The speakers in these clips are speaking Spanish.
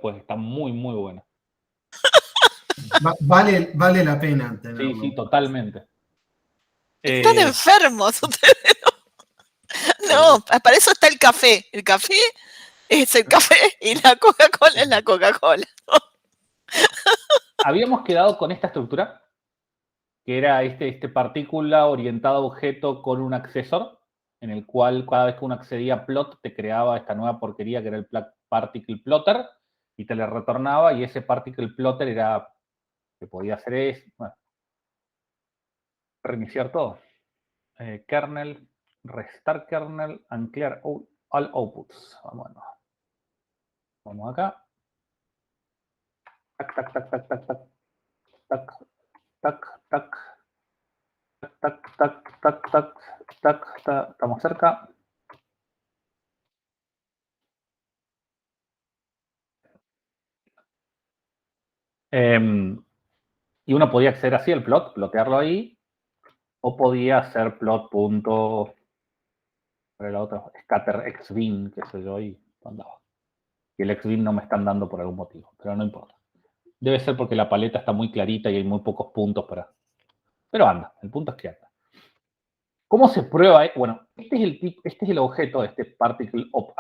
después, está muy, muy buena. Vale la pena Sí, tenerlo. sí, totalmente. Están enfermos ustedes. No, para eso está el café. El café es el café y la Coca-Cola es la Coca-Cola. Habíamos quedado con esta estructura, que era este partícula orientada a objeto con un accesor, en el cual cada vez que uno accedía a plot te creaba esta nueva porquería que era el particle plotter y te le retornaba, y ese particle plotter era que podía hacer es, bueno, reiniciar todo. Kernel, restart kernel and clear all outputs. Vamos acá. Tac, tac, tac, tac, tac, tac. Tac, tac, tac. Tac, tac, tac, tac, tac, tac. Estamos cerca. Y uno podía acceder así al plot, plotearlo ahí, o podía hacer plot punto, el otro, scatter xbin, qué sé yo, y andaba. Y el xbin no me están dando por algún motivo, pero no importa. Debe ser porque la paleta está muy clarita y hay muy pocos puntos para... Pero anda, el punto es que anda. ¿Cómo se prueba? Bueno, este es el objeto de este particle op.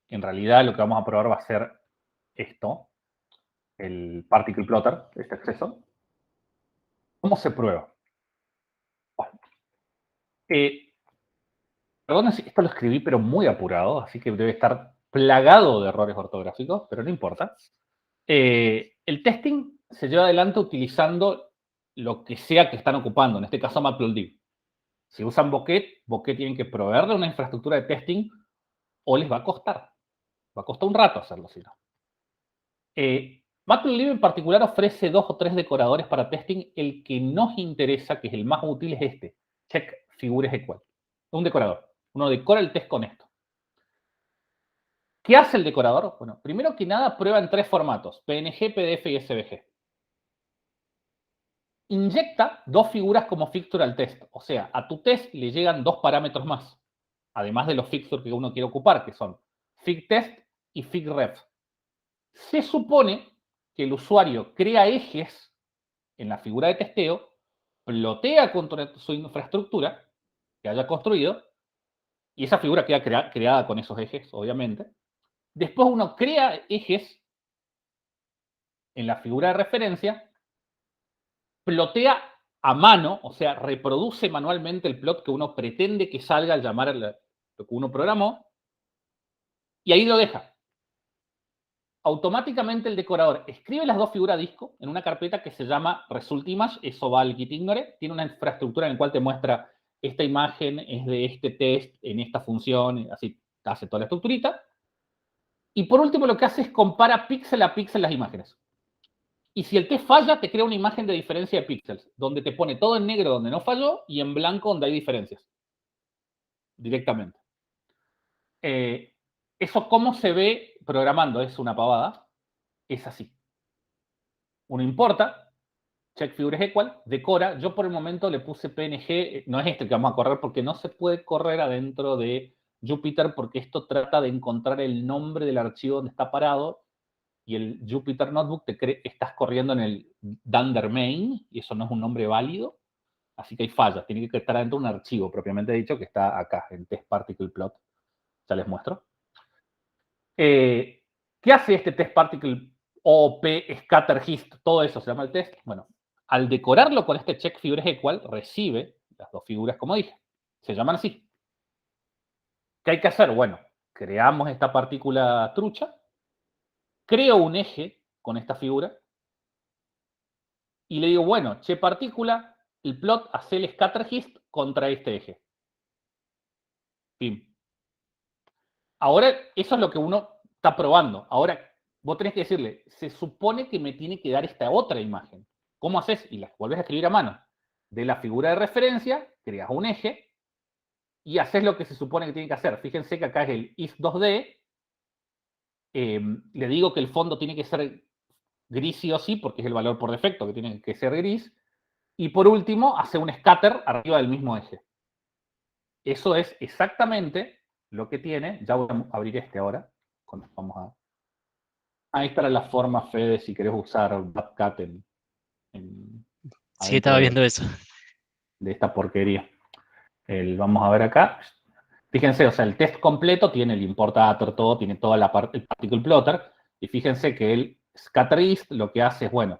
En realidad lo que vamos a probar va a ser esto, el particle plotter, este acceso. ¿Cómo se prueba? Bueno, perdón, esto lo escribí pero muy apurado, así que debe estar plagado de errores ortográficos, pero no importa. El testing se lleva adelante utilizando lo que sea que están ocupando, en este caso Matplotlib. Si usan Bokeh tienen que proveerle una infraestructura de testing o les va a costar. Va a costar un rato hacerlo, si no. Matplotlib en particular ofrece 2 o 3 decoradores para testing. El que nos interesa, que es el más útil, es este. Check figures equal. Un decorador. Uno decora el test con esto. ¿Qué hace el decorador? Bueno, primero que nada prueba en 3 formatos. PNG, PDF y SVG. Inyecta 2 figuras como fixture al test. O sea, a tu test le llegan 2 parámetros más. Además de los fixtures que uno quiere ocupar, que son figtest y figref. Se supone que el usuario crea ejes en la figura de testeo, plotea contra su infraestructura que haya construido, y esa figura queda creada con esos ejes, obviamente. Después uno crea ejes en la figura de referencia, plotea a mano, o sea, reproduce manualmente el plot que uno pretende que salga al llamar lo que uno programó, y ahí lo deja. Automáticamente el decorador escribe las 2 figuras disco en una carpeta que se llama result image, eso va al gitignore, tiene una infraestructura en la cual te muestra esta imagen es de este test en esta función, así hace toda la estructurita. Y por último lo que hace es compara píxel a píxel las imágenes. Y si el test falla, te crea una imagen de diferencia de píxeles, donde te pone todo en negro donde no falló y en blanco donde hay diferencias. Directamente. Eso cómo se ve programando, es una pavada. Es así. Uno importa, check figures equal, decora. Yo por el momento le puse PNG, no es este que vamos a correr porque no se puede correr adentro de Jupyter porque esto trata de encontrar el nombre del archivo donde está parado y el Jupyter Notebook estás corriendo en el Dunder main y eso no es un nombre válido, así que hay fallas. Tiene que estar dentro de un archivo propiamente dicho que está acá en test particle plot. Ya les muestro. ¿Qué hace este test particle OP, scatter hist? Todo eso se llama el test. Bueno, al decorarlo con este check figures equal, recibe las 2 figuras como dije. Se llaman así. ¿Qué hay que hacer? Bueno, creamos esta partícula trucha, creo un eje con esta figura y le digo, bueno, che partícula, el plot hace el scatter hist contra este eje. Pim. Ahora, eso es lo que uno está probando. Ahora, vos tenés que decirle, se supone que me tiene que dar esta otra imagen. ¿Cómo haces? Y la vuelves a escribir a mano. De la figura de referencia, creas un eje y haces lo que se supone que tiene que hacer. Fíjense que acá es el is2d. Le digo que el fondo tiene que ser gris sí o sí, porque es el valor por defecto que tiene que ser gris. Y por último, hace un scatter arriba del mismo eje. Eso es exactamente lo que tiene. Ya voy a abrir este ahora. Vamos a Ahí estará la forma, Fede, si querés usar Bobcat Sí, estaba viendo eso. De esta porquería. Vamos a ver acá. Fíjense, o sea, el test completo tiene el importator, todo, tiene toda la parte, el particle plotter, y fíjense que el scatterist lo que hace es, bueno,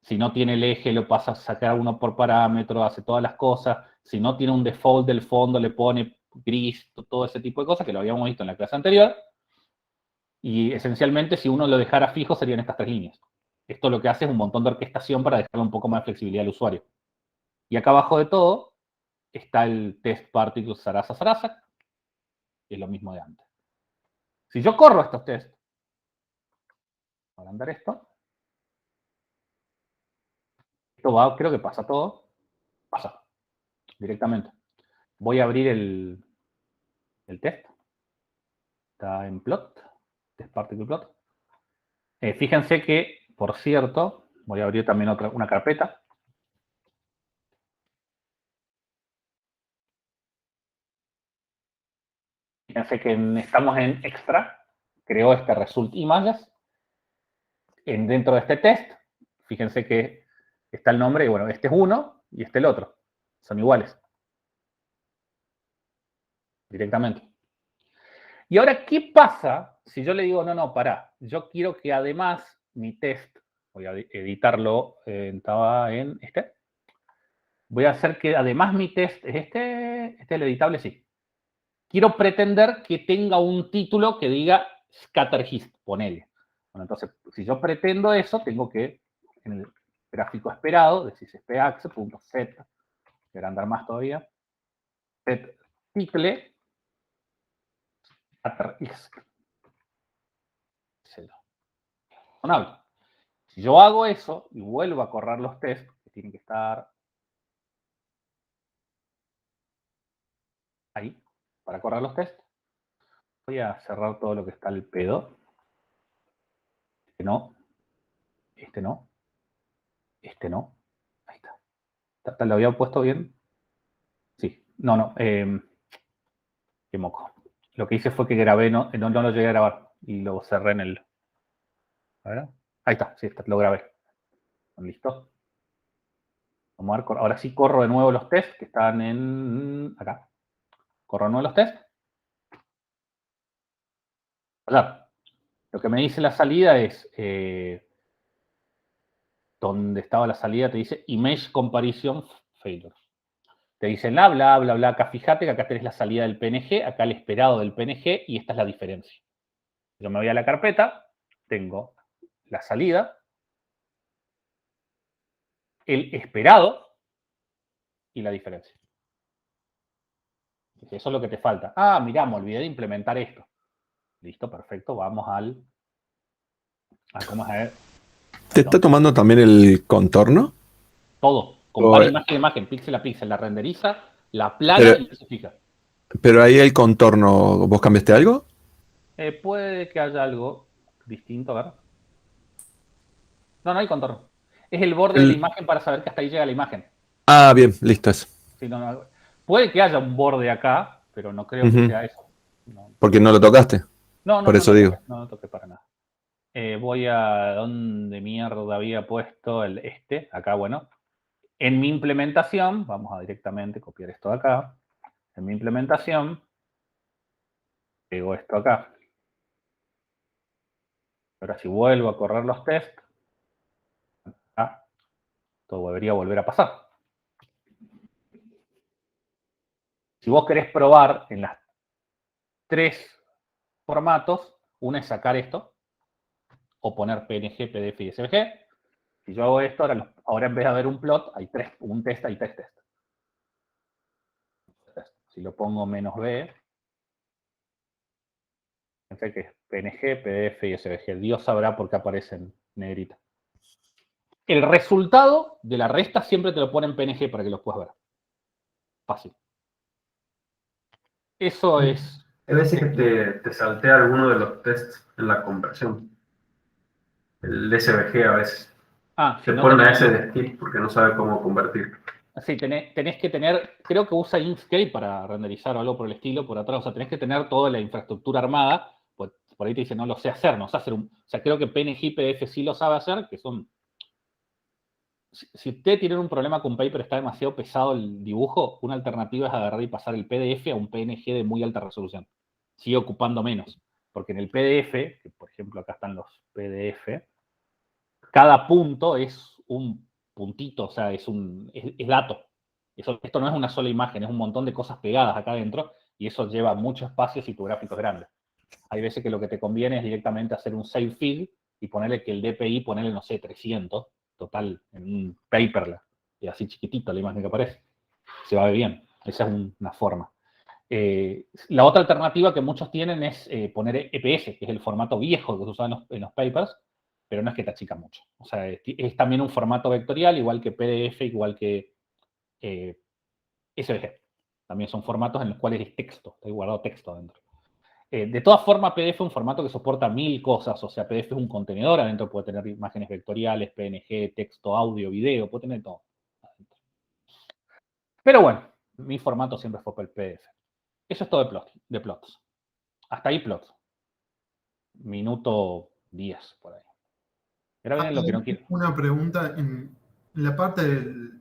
si no tiene el eje, lo pasa a sacar uno por parámetro, hace todas las cosas. Si no tiene un default del fondo, le pone gris, todo ese tipo de cosas que lo habíamos visto en la clase anterior. Y esencialmente, si uno lo dejara fijo, serían estas 3 líneas. Esto lo que hace es un montón de orquestación para dejarle un poco más de flexibilidad al usuario. Y acá abajo de todo está el test particles Sarasa, que es lo mismo de antes. Si yo corro estos tests, voy a agrandar esto va, creo que pasa todo. Pasa directamente. Voy a abrir el test. Está en plot, test particle plot. Fíjense que, por cierto, voy a abrir también una carpeta. Fíjense que estamos en extra, creó este result images. Dentro de este test, fíjense que está el nombre, y bueno, este es uno y este el otro. Son iguales. Directamente. Y ahora, ¿qué pasa si yo le digo, no, pará, yo quiero que además mi test, voy a editarlo, estaba en este, voy a hacer que además mi test es este es el editable, sí. Quiero pretender que tenga un título que diga scattergist, ponele. Bueno, entonces, si yo pretendo eso, tengo que, en el gráfico esperado, decir spaxe.set, voy a andar más todavía, set title scattergist. Si yo hago eso y vuelvo a correr los tests, que tienen que estar ahí, para correr los tests, voy a cerrar todo lo que está al pedo. Este no, este no, este no. Ahí está. ¿Lo había puesto bien? Sí, no. Qué moco. Lo que hice fue que grabé, no lo llegué a grabar y lo cerré en el... A ver, ahí está, sí, lo grabé. ¿Listo? Vamos a ver, ahora sí corro de nuevo los tests que están en... acá. Corro de nuevo los tests. Allá. Lo que me dice la salida es... donde estaba la salida te dice Image Comparison Failure. Te dice bla. Acá fíjate que acá tenés la salida del PNG, acá el esperado del PNG y esta es la diferencia. Yo me voy a la carpeta, tengo la salida, el esperado y la diferencia. Eso es lo que te falta. Ah, mirá, me olvidé de implementar esto. Listo, perfecto. Vamos ¿cómo es? A ver. ¿Te está tomando también el contorno? Todo. Compara imagen a imagen, píxel a píxel. La renderiza, la plana y se fija. Pero ahí el contorno, ¿vos cambiaste algo? Puede que haya algo distinto, a ver. No hay contorno. Es el borde de la imagen para saber que hasta ahí llega la imagen. Ah, bien, listo eso. Sí, puede que haya un borde acá, pero no creo que sea eso. No. Porque no lo tocaste. Por eso digo. No toqué para nada. Voy a donde mierda había puesto acá, bueno. En mi implementación, vamos a directamente copiar esto de acá. En mi implementación, pego esto acá. Ahora si vuelvo a correr los tests, acá, todo debería volver a pasar. Si vos querés probar en las 3 formatos, uno es sacar esto, o poner PNG, PDF y SVG. Si yo hago esto, ahora en vez de haber un plot, hay un test, hay 3 tests. Si lo pongo -b, fíjense que es PNG, PDF y SVG. Dios sabrá por qué aparecen negrita. El resultado de la resta siempre te lo pone en PNG para que lo puedas ver. Fácil. Eso es... Hay veces que te saltea alguno de los tests en la conversión. El SVG a veces. Si te pone a ese de skip porque no sabe cómo convertir. Sí, tenés que tener, creo que usa Inkscape para renderizar o algo por el estilo por atrás. O sea, tenés que tener toda la infraestructura armada. Pues por ahí te dice no lo sé hacer, no sé hacer o sea, creo que PNG y PDF sí lo sabe hacer, que son... Si ustedes tienen un problema con Paper, está demasiado pesado el dibujo, una alternativa es agarrar y pasar el PDF a un PNG de muy alta resolución. Sigue ocupando menos, porque en el PDF, que por ejemplo acá están los PDF, cada punto es un puntito, o sea, es dato. Esto no es una sola imagen, es un montón de cosas pegadas acá adentro, y eso lleva mucho espacio si tu gráfico es grande. Hay veces que lo que te conviene es directamente hacer un save field y ponerle que el DPI, ponerle, no sé, 300, total, en un paper, y así chiquitito la imagen que aparece. Se va a ver bien. Esa es una forma. La otra alternativa que muchos tienen es poner EPS, que es el formato viejo que se usa en los papers, pero no es que te achica mucho. O sea, es también un formato vectorial, igual que PDF, igual que SVG. También son formatos en los cuales es texto, hay guardado texto adentro. De todas formas, PDF es un formato que soporta 1000 cosas, o sea, PDF es un contenedor, adentro puede tener imágenes vectoriales, PNG, texto, audio, video, puede tener todo. Pero bueno, mi formato siempre fue para el PDF. Eso es todo de plots. Hasta ahí plots. Minuto 10, por ahí. Era bien lo que no quiero. Una pregunta, en la parte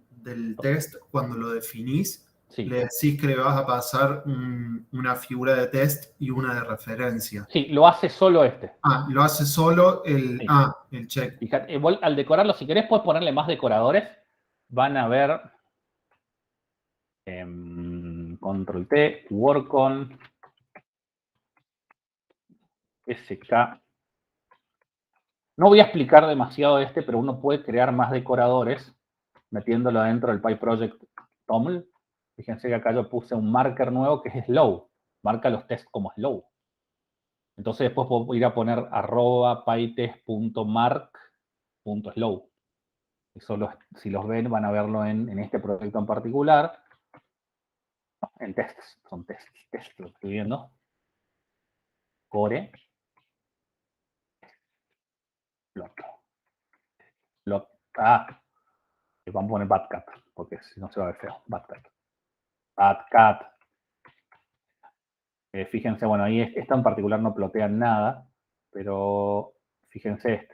del test, cuando lo definís, Sí. le decís que le vas a pasar una figura de test y una de referencia. Sí, lo hace solo este. Lo hace solo el, Sí. El check. Fíjate, al decorarlo, si querés, puedes ponerle más decoradores. Van a ver Control T, Work on SK. No voy a explicar demasiado de pero uno puede crear más decoradores metiéndolo dentro del PyProject TOML. Fíjense que acá yo puse un marker nuevo que es slow. Marca los tests como slow. Entonces después puedo ir a poner @pytest.mark.slow. Eso si los ven van a verlo en este proyecto en particular. En tests, son tests, lo estoy viendo. Core. Plot. Vamos a poner badcat, porque si no se va a ver feo. Badcat. Fíjense, bueno, ahí esta en particular no plotea nada, pero fíjense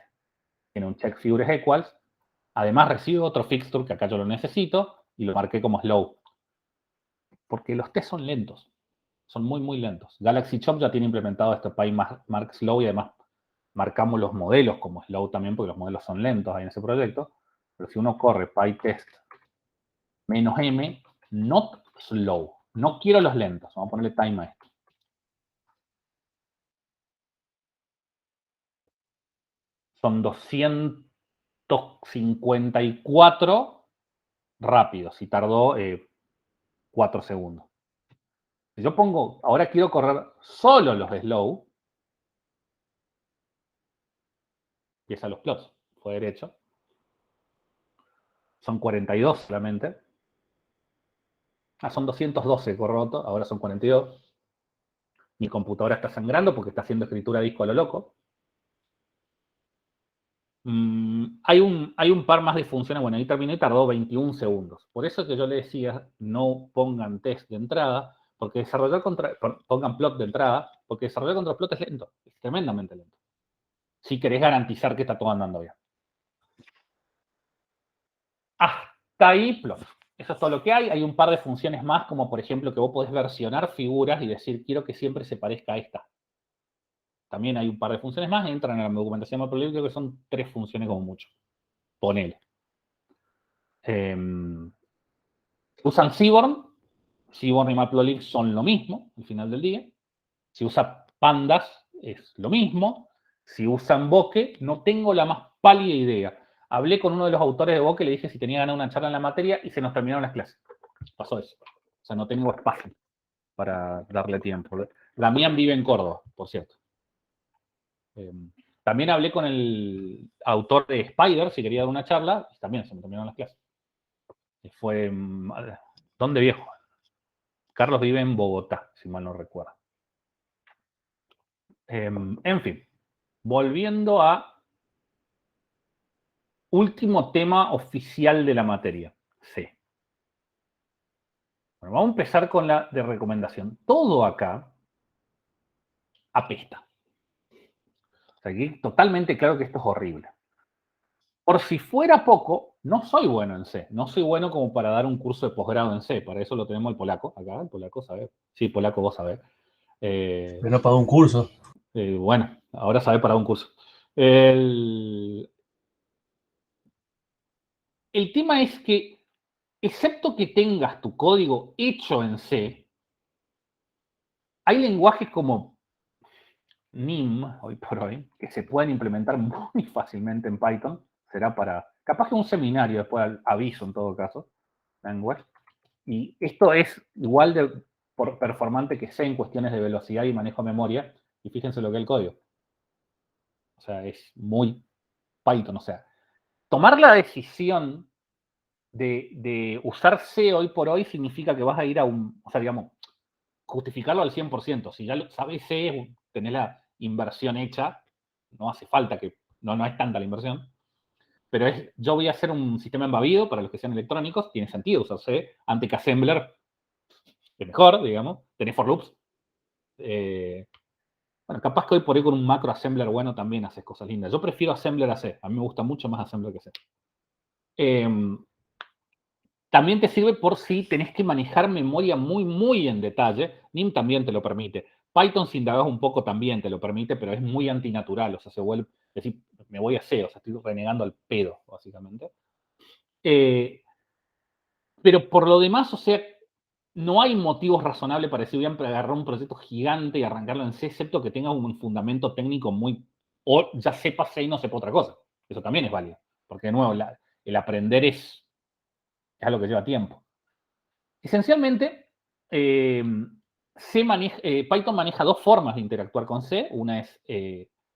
tiene un check figures equals. Además recibe otro fixture que acá yo lo necesito y lo marqué como slow. Porque los tests son lentos. Son muy, muy lentos. Galaxy Shop ya tiene implementado este PyMark Slow y además marcamos los modelos como slow también porque los modelos son lentos ahí en ese proyecto. Pero si uno corre PyTest -m, not slow. No quiero los lentos. Vamos a ponerle time a esto. Son 254 rápidos y tardó 4 segundos. Si yo pongo, ahora quiero correr solo los slow, empieza los plots, fue derecho. Son 42 solamente. Son 212 corroto, ahora son 42. Mi computadora está sangrando porque está haciendo escritura a disco a lo loco. Hay un par más de funciones. Bueno, ahí terminé, tardó 21 segundos. Por eso que yo le decía, no pongan test de entrada, porque pongan plot de entrada, porque desarrollar contra plot es lento, es tremendamente lento. Si querés garantizar que está todo andando bien. Hasta ahí plot. Eso es todo lo que hay. Hay un par de funciones más, como por ejemplo que vos podés versionar figuras y decir, quiero que siempre se parezca a esta. También hay un par de funciones más, entran en la documentación de Matplotlib, creo que son 3 funciones como mucho. Ponele. Usan Seaborn. Seaborn y Matplotlib son lo mismo, al final del día. Si usa Pandas, es lo mismo. Si usan Bokeh, no tengo la más pálida idea. Hablé con uno de los autores de Bokeh, le dije si tenía ganas de una charla en la materia y se nos terminaron las clases. Pasó eso. O sea, no tengo espacio para darle tiempo. Damián vive en Córdoba, por cierto. También hablé con el autor de Spider, si quería dar una charla, y también se me terminaron las clases. Fue... ¿Dónde viejo? Carlos vive en Bogotá, si mal no recuerdo. En fin, volviendo a último tema oficial de la materia, C. Bueno, vamos a empezar con la de recomendación. Todo acá apesta. O sea, que totalmente claro que esto es horrible. Por si fuera poco, no soy bueno en C. No soy bueno como para dar un curso de posgrado en C. Para eso lo tenemos el polaco. Acá, el polaco sabe. Sí, polaco vos sabés. Pero no pagó un curso. Bueno, ahora sabe para un curso. El tema es que, excepto que tengas tu código hecho en C, hay lenguajes como NIM, hoy por hoy, que se pueden implementar muy fácilmente en Python. Será para, capaz que un seminario, después aviso en todo caso, language. Y esto es igual de performante que C en cuestiones de velocidad y manejo de memoria. Y fíjense lo que es el código. O sea, es muy Python. O sea, tomar la decisión de usar C hoy por hoy significa que vas a ir a un, o sea, digamos, justificarlo al 100%. Si ya lo sabes C, tenés la inversión hecha, no hace falta que, no es tanta la inversión. Pero yo voy a hacer un sistema embebido para los que sean electrónicos, tiene sentido usar C, antes que assembler, es mejor, digamos, tenés for loops. Bueno, capaz que hoy por ahí con un macro assembler bueno también haces cosas lindas. Yo prefiero assembler a C, a mí me gusta mucho más assembler que C. También te sirve por si tenés que manejar memoria muy, muy en detalle. NIM también te lo permite. Python, si indagas un poco, también te lo permite, pero es muy antinatural. O sea, se vuelve, es decir, me voy a C, o sea, estoy renegando al pedo, básicamente. Pero por lo demás, o sea, no hay motivos razonables para decir, voy a agarrar un proyecto gigante y arrancarlo en C, excepto que tenga un fundamento técnico muy, o ya sepa C y no sepa otra cosa. Eso también es válido. Porque, de nuevo, el aprender es algo que lleva tiempo. Esencialmente, Python maneja dos formas de interactuar con C. Una es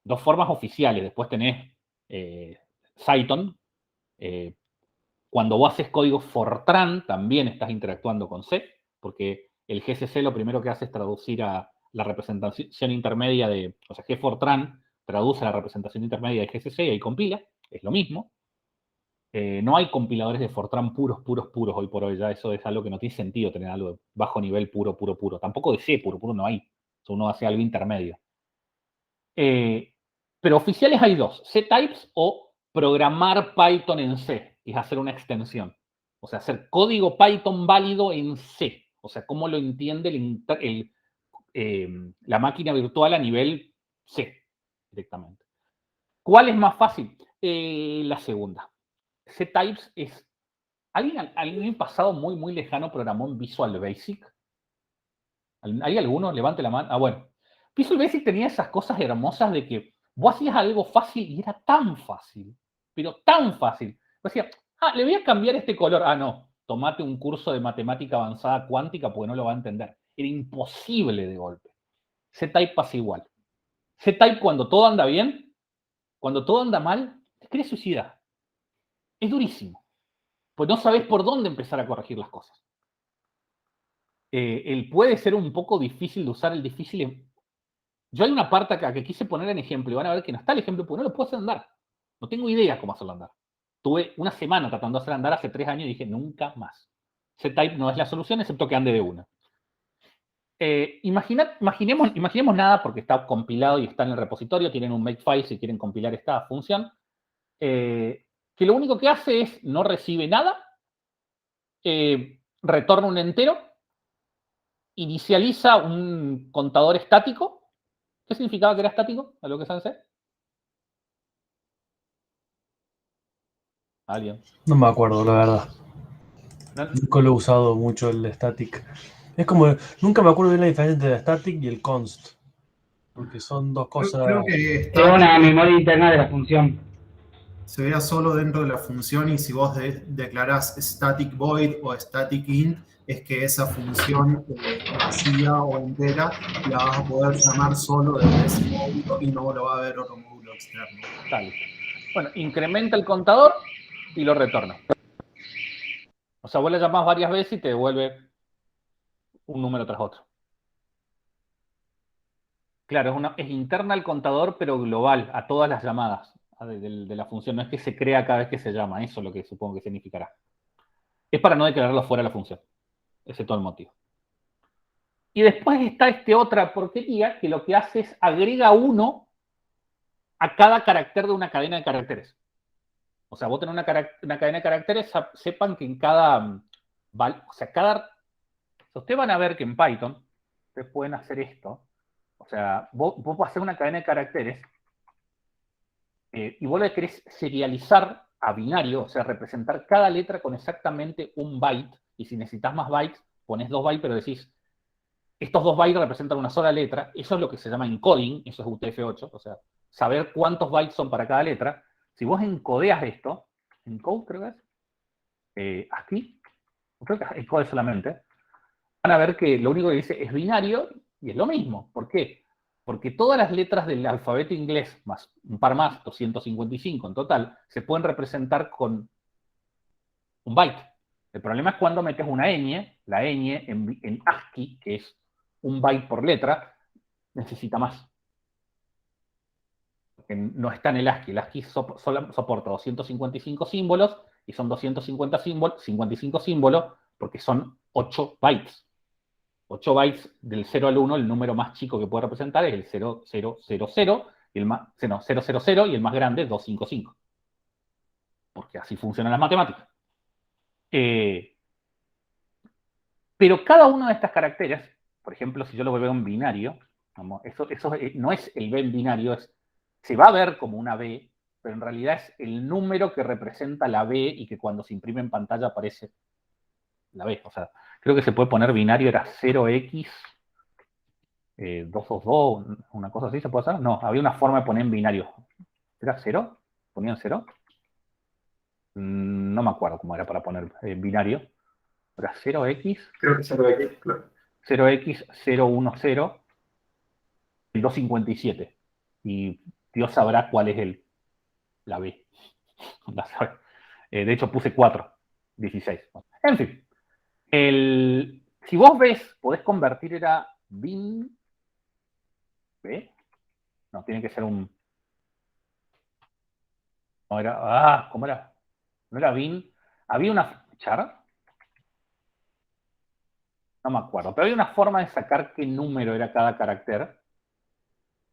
dos formas oficiales. Después tenés Cython. Cuando vos haces código Fortran, también estás interactuando con C, porque el GCC lo primero que hace es traducir a la representación intermedia de, o sea, Gfortran traduce a la representación intermedia de GCC y ahí compila. Es lo mismo. No hay compiladores de Fortran puros hoy por hoy. Ya eso es algo que no tiene sentido tener algo de bajo nivel puro. Tampoco de C puro no hay. Uno hace algo intermedio. Pero oficiales hay dos. C-types o programar Python en C. Es hacer una extensión. O sea, hacer código Python válido en C. O sea, cómo lo entiende la máquina virtual a nivel C directamente. ¿Cuál es más fácil? La segunda. C-types es... ¿Alguien en el pasado muy, muy lejano programó en Visual Basic? ¿Hay alguno? Levante la mano. Ah, bueno. Visual Basic tenía esas cosas hermosas de que vos hacías algo fácil y era tan fácil, pero tan fácil. Vos decías, le voy a cambiar este color. Ah, no, tomate un curso de matemática avanzada cuántica porque no lo va a entender. Era imposible de golpe. C-Type pasa igual. C-Type cuando todo anda bien, cuando todo anda mal, te querés suicidar. Es durísimo. Pues no sabés por dónde empezar a corregir las cosas. Puede ser un poco difícil de usar el difícil. Yo hay una parte acá que quise poner en ejemplo y van a ver que no está el ejemplo porque no lo puedo hacer andar. No tengo idea cómo hacerlo andar. Tuve una semana tratando de hacer andar hace 3 años y dije, nunca más. C-Type no es la solución, excepto que ande de una. Imaginemos nada porque está compilado y está en el repositorio, tienen un makefile si quieren compilar esta función, que lo único que hace es no recibe nada, retorna un entero, inicializa un contador estático. ¿Qué significaba que era estático? ¿A lo que saben C? ¿Alguien? No me acuerdo, la verdad. Nunca lo he usado mucho el static. Es como, nunca me acuerdo de la diferencia entre el static y el const. Porque son dos cosas... Creo que Es una memoria interna de la función. se vea solo dentro de la función y si vos declarás static void o static int, es que esa función vacía o entera la vas a poder llamar solo desde ese módulo y no lo va a ver otro módulo externo. Tal. Bueno, incrementa el contador y lo retorna. O sea, vos le llamás varias veces y te devuelve un número tras otro. Claro, es interna al contador, pero global, a todas las llamadas de la función. No es que se crea cada vez que se llama, eso es lo que supongo que significará. Es para no declararlo fuera de la función. Ese es todo el motivo. Y después está otra porquería que lo que hace es agrega 1 a cada carácter de una cadena de caracteres. O sea, vos tenés una cadena de caracteres, sepan que en cada... O sea, ustedes van a ver que en Python, ustedes pueden hacer esto. O sea, vos hacer una cadena de caracteres y vos le querés serializar a binario, o sea, representar cada letra con exactamente un byte, y si necesitas más bytes, pones 2 bytes, pero decís, estos 2 bytes representan una sola letra. Eso es lo que se llama encoding, eso es UTF-8, o sea, saber cuántos bytes son para cada letra. Si vos encodeas esto, encode creo que es, aquí, creo que encode solamente, van a ver que lo único que dice es binario y es lo mismo. ¿Por qué? Porque todas las letras del alfabeto inglés, más un par más, 255 en total, se pueden representar con un byte. El problema es cuando metes una ñ, la ñ en ASCII, que es un byte por letra, necesita más. Porque no está en el ASCII. El ASCII soporta 255 símbolos y son 255 símbolos porque son 8 bytes. 8 bytes del 0 al 1, el número más chico que puede representar es el 0000, y el más, no, 000 y el más grande 255. Porque así funcionan las matemáticas. Pero cada uno de estos caracteres, por ejemplo, si yo lo veo en binario, eso no es el B en binario, se va a ver como una B, pero en realidad es el número que representa la B y que cuando se imprime en pantalla aparece la B. O sea, creo que se puede poner binario, era 0x, 222, una cosa así, ¿se puede hacer? No, había una forma de poner en binario. ¿Era 0? ¿Ponían 0? No me acuerdo cómo era para poner binario. ¿Era 0x? Creo que 0x, claro. 0x, 010, el 257. Y Dios sabrá cuál es la B. De hecho, puse 4, 16. En fin. Si vos ves, podés convertir, era bin... ¿B? No, tiene que ser un... No, era... ¿cómo era? No era bin. Había una... ¿Char? No me acuerdo. Pero había una forma de sacar qué número era cada carácter.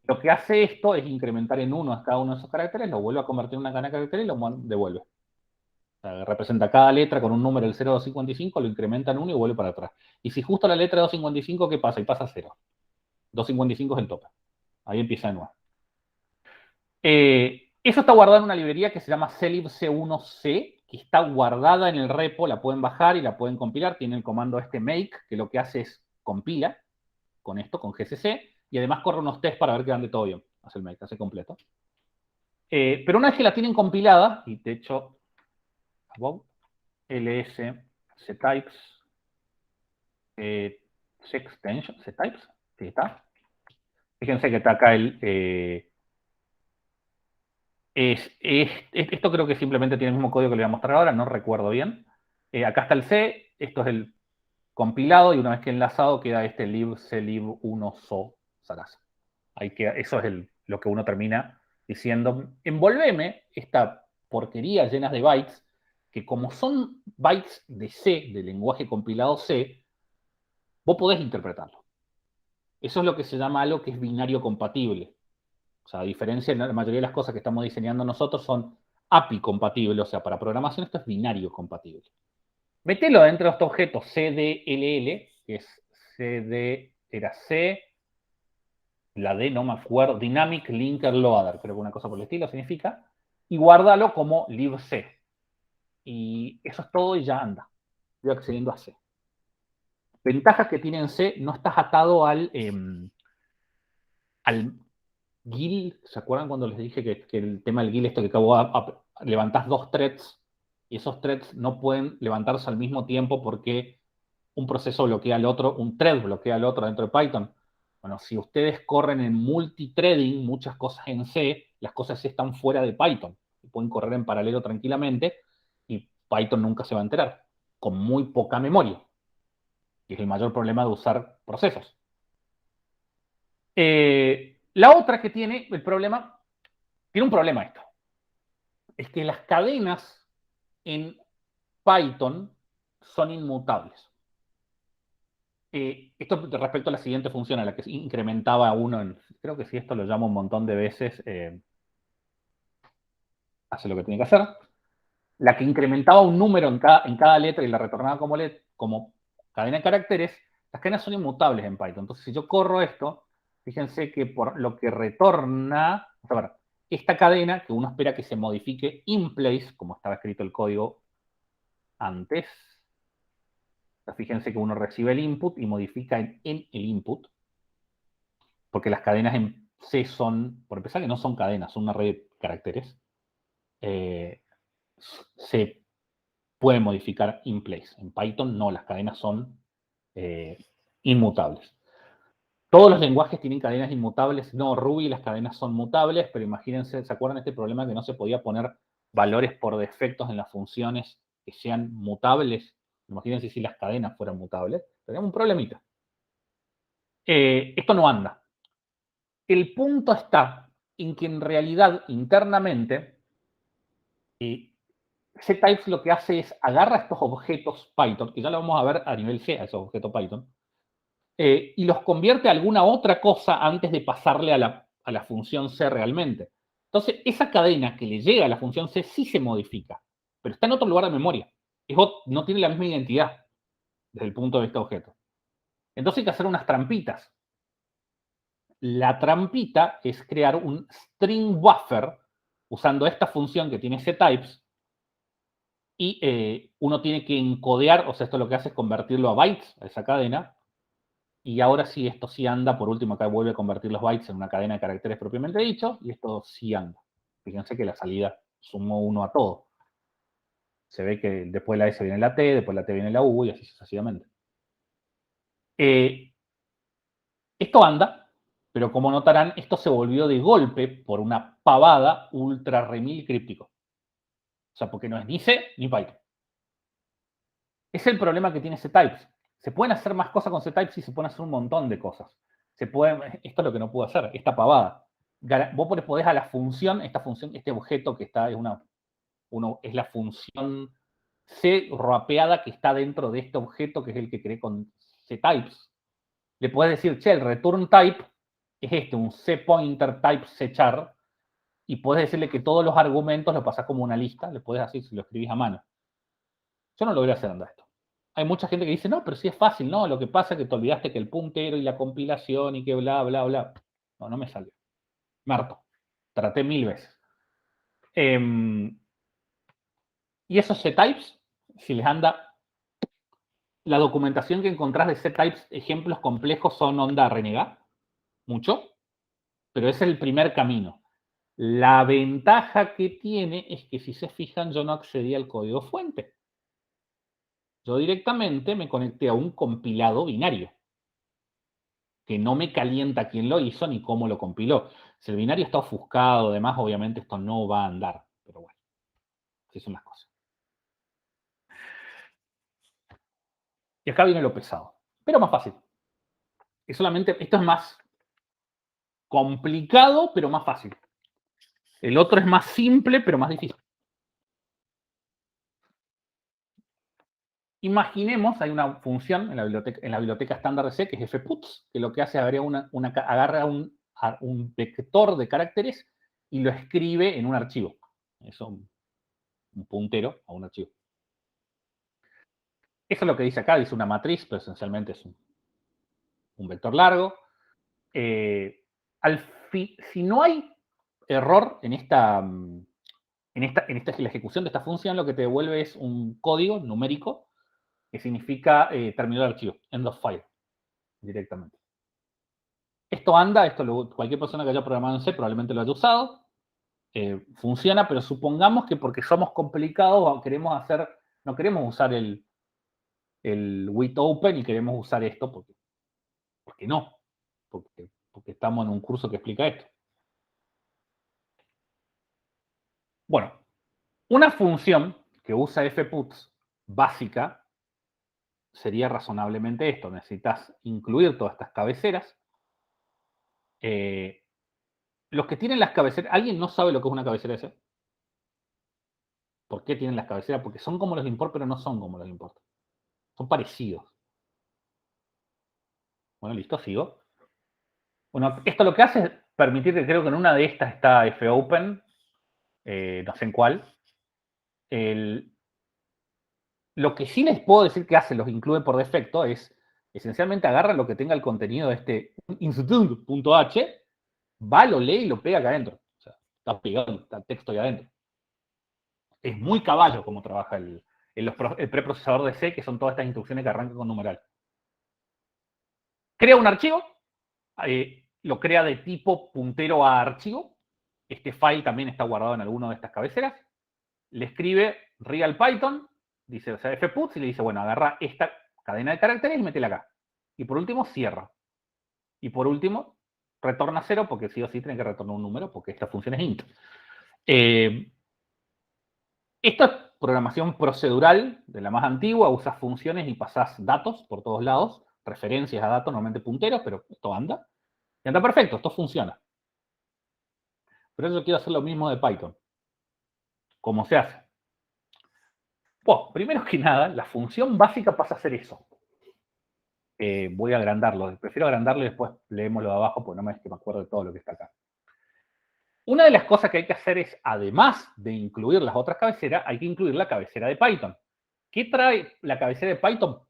Lo que hace esto es incrementar en 1 a cada uno de esos caracteres, lo vuelve a convertir en una cadena de caracteres y lo devuelve. O sea, representa cada letra con un número del 0 a 255, lo incrementa en 1 y vuelve para atrás. Y si justo la letra 255, ¿qué pasa? Y pasa a 0. 255 es el tope. Ahí empieza de nuevo. Eso está guardado en una librería que se llama celibc1c, que está guardada en el repo, la pueden bajar y la pueden compilar. Tiene el comando make, que lo que hace es compila con esto, con GCC, y además corre unos tests para ver que ande todo bien. Hace el make, hace completo. Pero una vez que la tienen compilada, y de hecho, ls ctypes, cextension, ctypes, sí está. Fíjense que está acá esto creo que simplemente tiene el mismo código que le voy a mostrar ahora, no recuerdo bien. Acá está el C, esto es el compilado, y una vez que enlazado queda este libcelib1so sarasa. Eso es lo que uno termina diciendo. Envolveme esta porquería llena de bytes, que como son bytes de C, del lenguaje compilado C, vos podés interpretarlo. Eso es lo que se llama algo que es binario compatible. O sea, a diferencia de la mayoría de las cosas que estamos diseñando nosotros, son API compatibles. O sea, para programación esto es binario compatible. Metelo dentro de estos objetos CDLL, que es era C, la D no me acuerdo, Dynamic Linker Loader, creo que una cosa por el estilo significa, y guárdalo como libc. Y eso es todo y ya anda. Voy accediendo a C. Ventajas que tiene en C, no estás atado al GIL. ¿Se acuerdan cuando les dije que el tema del GIL, esto que levantás 2 threads, y esos threads no pueden levantarse al mismo tiempo porque un proceso bloquea al otro, un thread bloquea al otro dentro de Python? Bueno, si ustedes corren en multithreading, muchas cosas en C, las cosas C están fuera de Python. Pueden correr en paralelo tranquilamente y Python nunca se va a enterar, con muy poca memoria. Y es el mayor problema de usar procesos. La otra que tiene un problema esto. Es que las cadenas en Python son inmutables. Esto respecto a la siguiente función, a la que incrementaba uno, creo que sí, esto lo llamo un montón de veces, hace lo que tiene que hacer. La que incrementaba un número en cada letra y la retornaba como cadena de caracteres, las cadenas son inmutables en Python. Entonces, si yo corro esto, fíjense que por lo que retorna, a ver, esta cadena, que uno espera que se modifique in place, como estaba escrito el código antes, fíjense que uno recibe el input y modifica en el input, porque las cadenas en C son, por empezar, que no son cadenas, son una red de caracteres. Se puede modificar in place. En Python no, las cadenas son inmutables. Todos los lenguajes tienen cadenas inmutables. No, Ruby las cadenas son mutables, pero imagínense, ¿se acuerdan de este problema que no se podía poner valores por defectos en las funciones que sean mutables? Imagínense si las cadenas fueran mutables. Tenemos un problemita. Esto no anda. El punto está en que en realidad internamente ctypes lo que hace es agarra estos objetos Python, que ya lo vamos a ver a nivel C, a esos objetos Python, y los convierte a alguna otra cosa antes de pasarle a la función C realmente. Entonces, esa cadena que le llega a la función C sí se modifica, pero está en otro lugar de memoria. No tiene la misma identidad desde el punto de vista objeto. Entonces hay que hacer unas trampitas. La trampita es crear un string buffer usando esta función que tiene ctypes, y uno tiene que encodear, o sea, esto lo que hace es convertirlo a bytes, a esa cadena, y ahora sí, esto sí anda. Por último, acá vuelve a convertir los bytes en una cadena de caracteres propiamente dicho, y esto sí anda. Fíjense que la salida sumó 1 a todo. Se ve que después de la S viene la T, después de la T viene la U, y así sucesivamente. Esto anda, pero como notarán, esto se volvió de golpe por una pavada ultra remil críptico. O sea, porque no es ni C ni Python. Es el problema que tiene ctypes. Se pueden hacer más cosas con ctypes y se pueden hacer un montón de cosas. Esto es lo que no puedo hacer, esta pavada. Vos podés a la función, este objeto que está, es la función C rapeada que está dentro de este objeto, que es el que creé con ctypes. Le podés decir, che, el return type es un cPointer type cchar, y podés decirle que todos los argumentos lo pasás como una lista, le podés decir si lo escribís a mano. Yo no lo voy a hacer andar esto. Hay mucha gente que dice, no, pero sí es fácil, no, lo que pasa es que te olvidaste que el puntero y la compilación y que bla, bla, bla. No, no me salió. Me harto. Traté 1000 veces. Y esos ctypes, si les anda, la documentación que encontrás de ctypes, ejemplos complejos, son onda renegar, mucho, pero ese es el primer camino. La ventaja que tiene es que, si se fijan, yo no accedí al código fuente. Yo directamente me conecté a un compilado binario, que no me calienta quién lo hizo ni cómo lo compiló. Si el binario está ofuscado, además, obviamente esto no va a andar. Pero bueno, así son las cosas. Y acá viene lo pesado, pero más fácil. Esto es más complicado, pero más fácil. El otro es más simple, pero más difícil. Imaginemos, hay una función en la biblioteca estándar de C, que es fputs, que lo que hace es agarra un vector de caracteres y lo escribe en un archivo. Eso, un puntero a un archivo. Eso es lo que dice acá, dice una matriz, pero esencialmente es un vector largo. Si no hay error en la ejecución de esta función, lo que te devuelve es un código numérico que significa terminar el archivo, end of file, directamente. Esto anda, cualquier persona que haya programado en C probablemente lo haya usado. Funciona, pero supongamos que porque somos complicados no queremos usar el with open y queremos usar esto porque no. Porque estamos en un curso que explica esto. Bueno, una función que usa fputs básica sería razonablemente esto. Necesitas incluir todas estas cabeceras. Los que tienen las cabeceras, ¿alguien no sabe lo que es una cabecera ese? ¿Por qué tienen las cabeceras? Porque son como los import, pero no son como los import. Son parecidos. Bueno, listo, sigo. Bueno, esto lo que hace es permitir que, creo que en una de estas está fopen. no sé en cuál. Lo que sí les puedo decir que hace, los incluye por defecto, es esencialmente agarra lo que tenga el contenido de este institute.h, va, lo lee y lo pega acá adentro. O sea, está pegado el texto ahí adentro. Es muy caballo como trabaja el preprocesador de C, que son todas estas instrucciones que arrancan con numeral. Crea un archivo, lo crea de tipo puntero a archivo. Este file también está guardado en alguna de estas cabeceras. Le escribe real Python, dice, o sea, fputs, y le dice, bueno, agarra esta cadena de caracteres y métela acá. Y por último, cierra. Y por último, retorna 0, porque sí o sí tiene que retornar un número, porque esta función es int. Esto es programación procedural de la más antigua, usas funciones y pasás datos por todos lados, referencias a datos, normalmente punteros, pero esto anda. Y anda perfecto, esto funciona. Pero yo quiero hacer lo mismo de Python. ¿Cómo se hace? Bueno, primero que nada, la función básica pasa a ser eso. Voy a agrandarlo. Prefiero agrandarlo y después leemos lo de abajo, porque no me acuerdo de todo lo que está acá. Una de las cosas que hay que hacer es, además de incluir las otras cabeceras, hay que incluir la cabecera de Python. ¿Qué trae la cabecera de Python?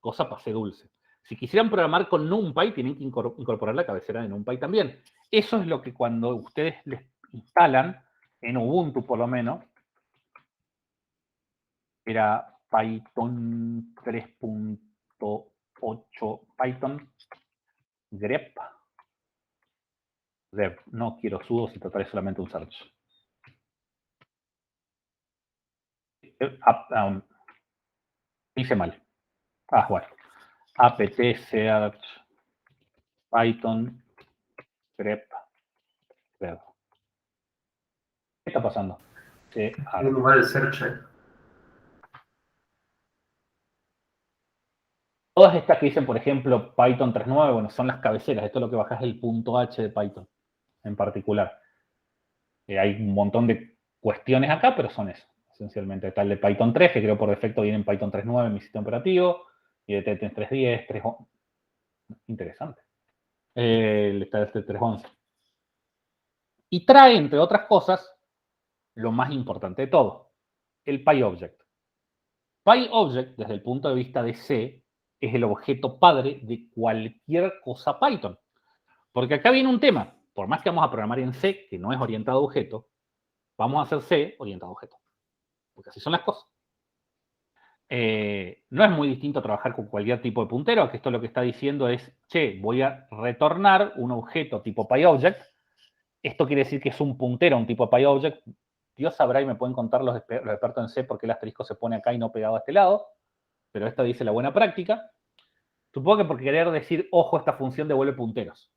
Cosa pase dulce. Si quisieran programar con NumPy, tienen que incorporar la cabecera de NumPy también. Eso es lo que cuando ustedes les instalan, en Ubuntu por lo menos, era Python 3.8, Python grep. No quiero sudo si total es solamente un search. Hice mal. Bueno. apt search Python grep. ¿Qué está pasando? Tengo mal el search. Todas estas que dicen, por ejemplo, Python 3.9, bueno, son las cabeceras. Esto es lo que bajas el .h de Python en particular. Hay un montón de cuestiones acá, pero son eso. Esencialmente está el de Python 3, que creo por defecto viene en Python 3.9 en mi sistema operativo, y de TT 3.10, 3.11. Interesante. Está este 3.11. Y trae, entre otras cosas, lo más importante de todo, el PyObject. PyObject, desde el punto de vista de C, es el objeto padre de cualquier cosa Python. Porque acá viene un tema. Por más que vamos a programar en C, que no es orientado a objeto, vamos a hacer C orientado a objeto. Porque así son las cosas. No es muy distinto trabajar con cualquier tipo de puntero, que esto lo que está diciendo es, che, voy a retornar un objeto tipo PyObject. Esto quiere decir que es un puntero, un tipo PyObject. Dios sabrá y me pueden contar los expertos en C por qué el asterisco se pone acá y no pegado a este lado. Pero esto dice la buena práctica. Supongo que por querer decir, ojo, esta función devuelve punteros.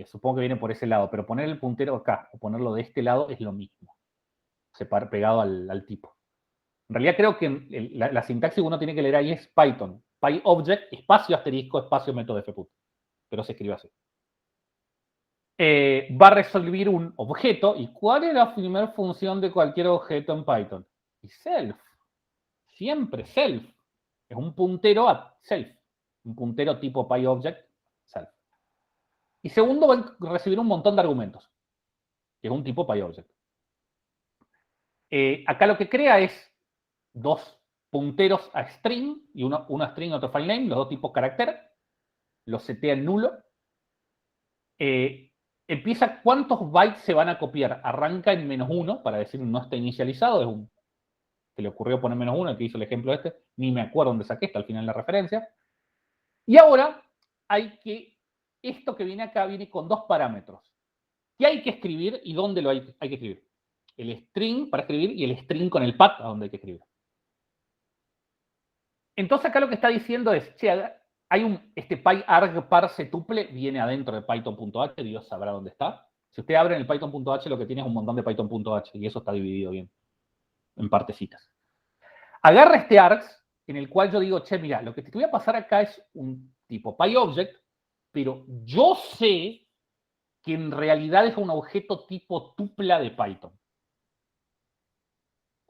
Supongo que viene por ese lado, pero poner el puntero acá o ponerlo de este lado es lo mismo. Pegado al tipo. En realidad creo que la sintaxis que uno tiene que leer ahí es Python. PyObject, espacio, asterisco, espacio, método fput. Pero se escribe así. Va a resolver un objeto. ¿Y cuál es la primera función de cualquier objeto en Python? Y self. Siempre self. Es un puntero a self. Un puntero tipo PyObject, self. Y segundo, va a recibir un montón de argumentos, que es un tipo PyObject. Acá lo que crea es dos punteros a string, y uno string y otro file name, los dos tipos carácter, los setea en nulo. Empieza cuántos bytes se van a copiar. Arranca en -1, para decir no está inicializado, se le ocurrió poner -1, el que hizo el ejemplo este, ni me acuerdo dónde saqué, está al final la referencia. Y ahora hay que, esto que viene acá viene con dos parámetros. ¿Qué hay que escribir y dónde lo hay que escribir? El string para escribir y el string con el path a donde hay que escribir. Entonces acá lo que está diciendo es, che, hay este pyarg parse tuple, viene adentro de python.h, Dios sabrá dónde está. Si usted abre en el python.h, lo que tiene es un montón de python.h y eso está dividido bien en partecitas. Agarra este args en el cual yo digo, che, mira, lo que te voy a pasar acá es un tipo PyObject, pero yo sé que en realidad es un objeto tipo tupla de Python.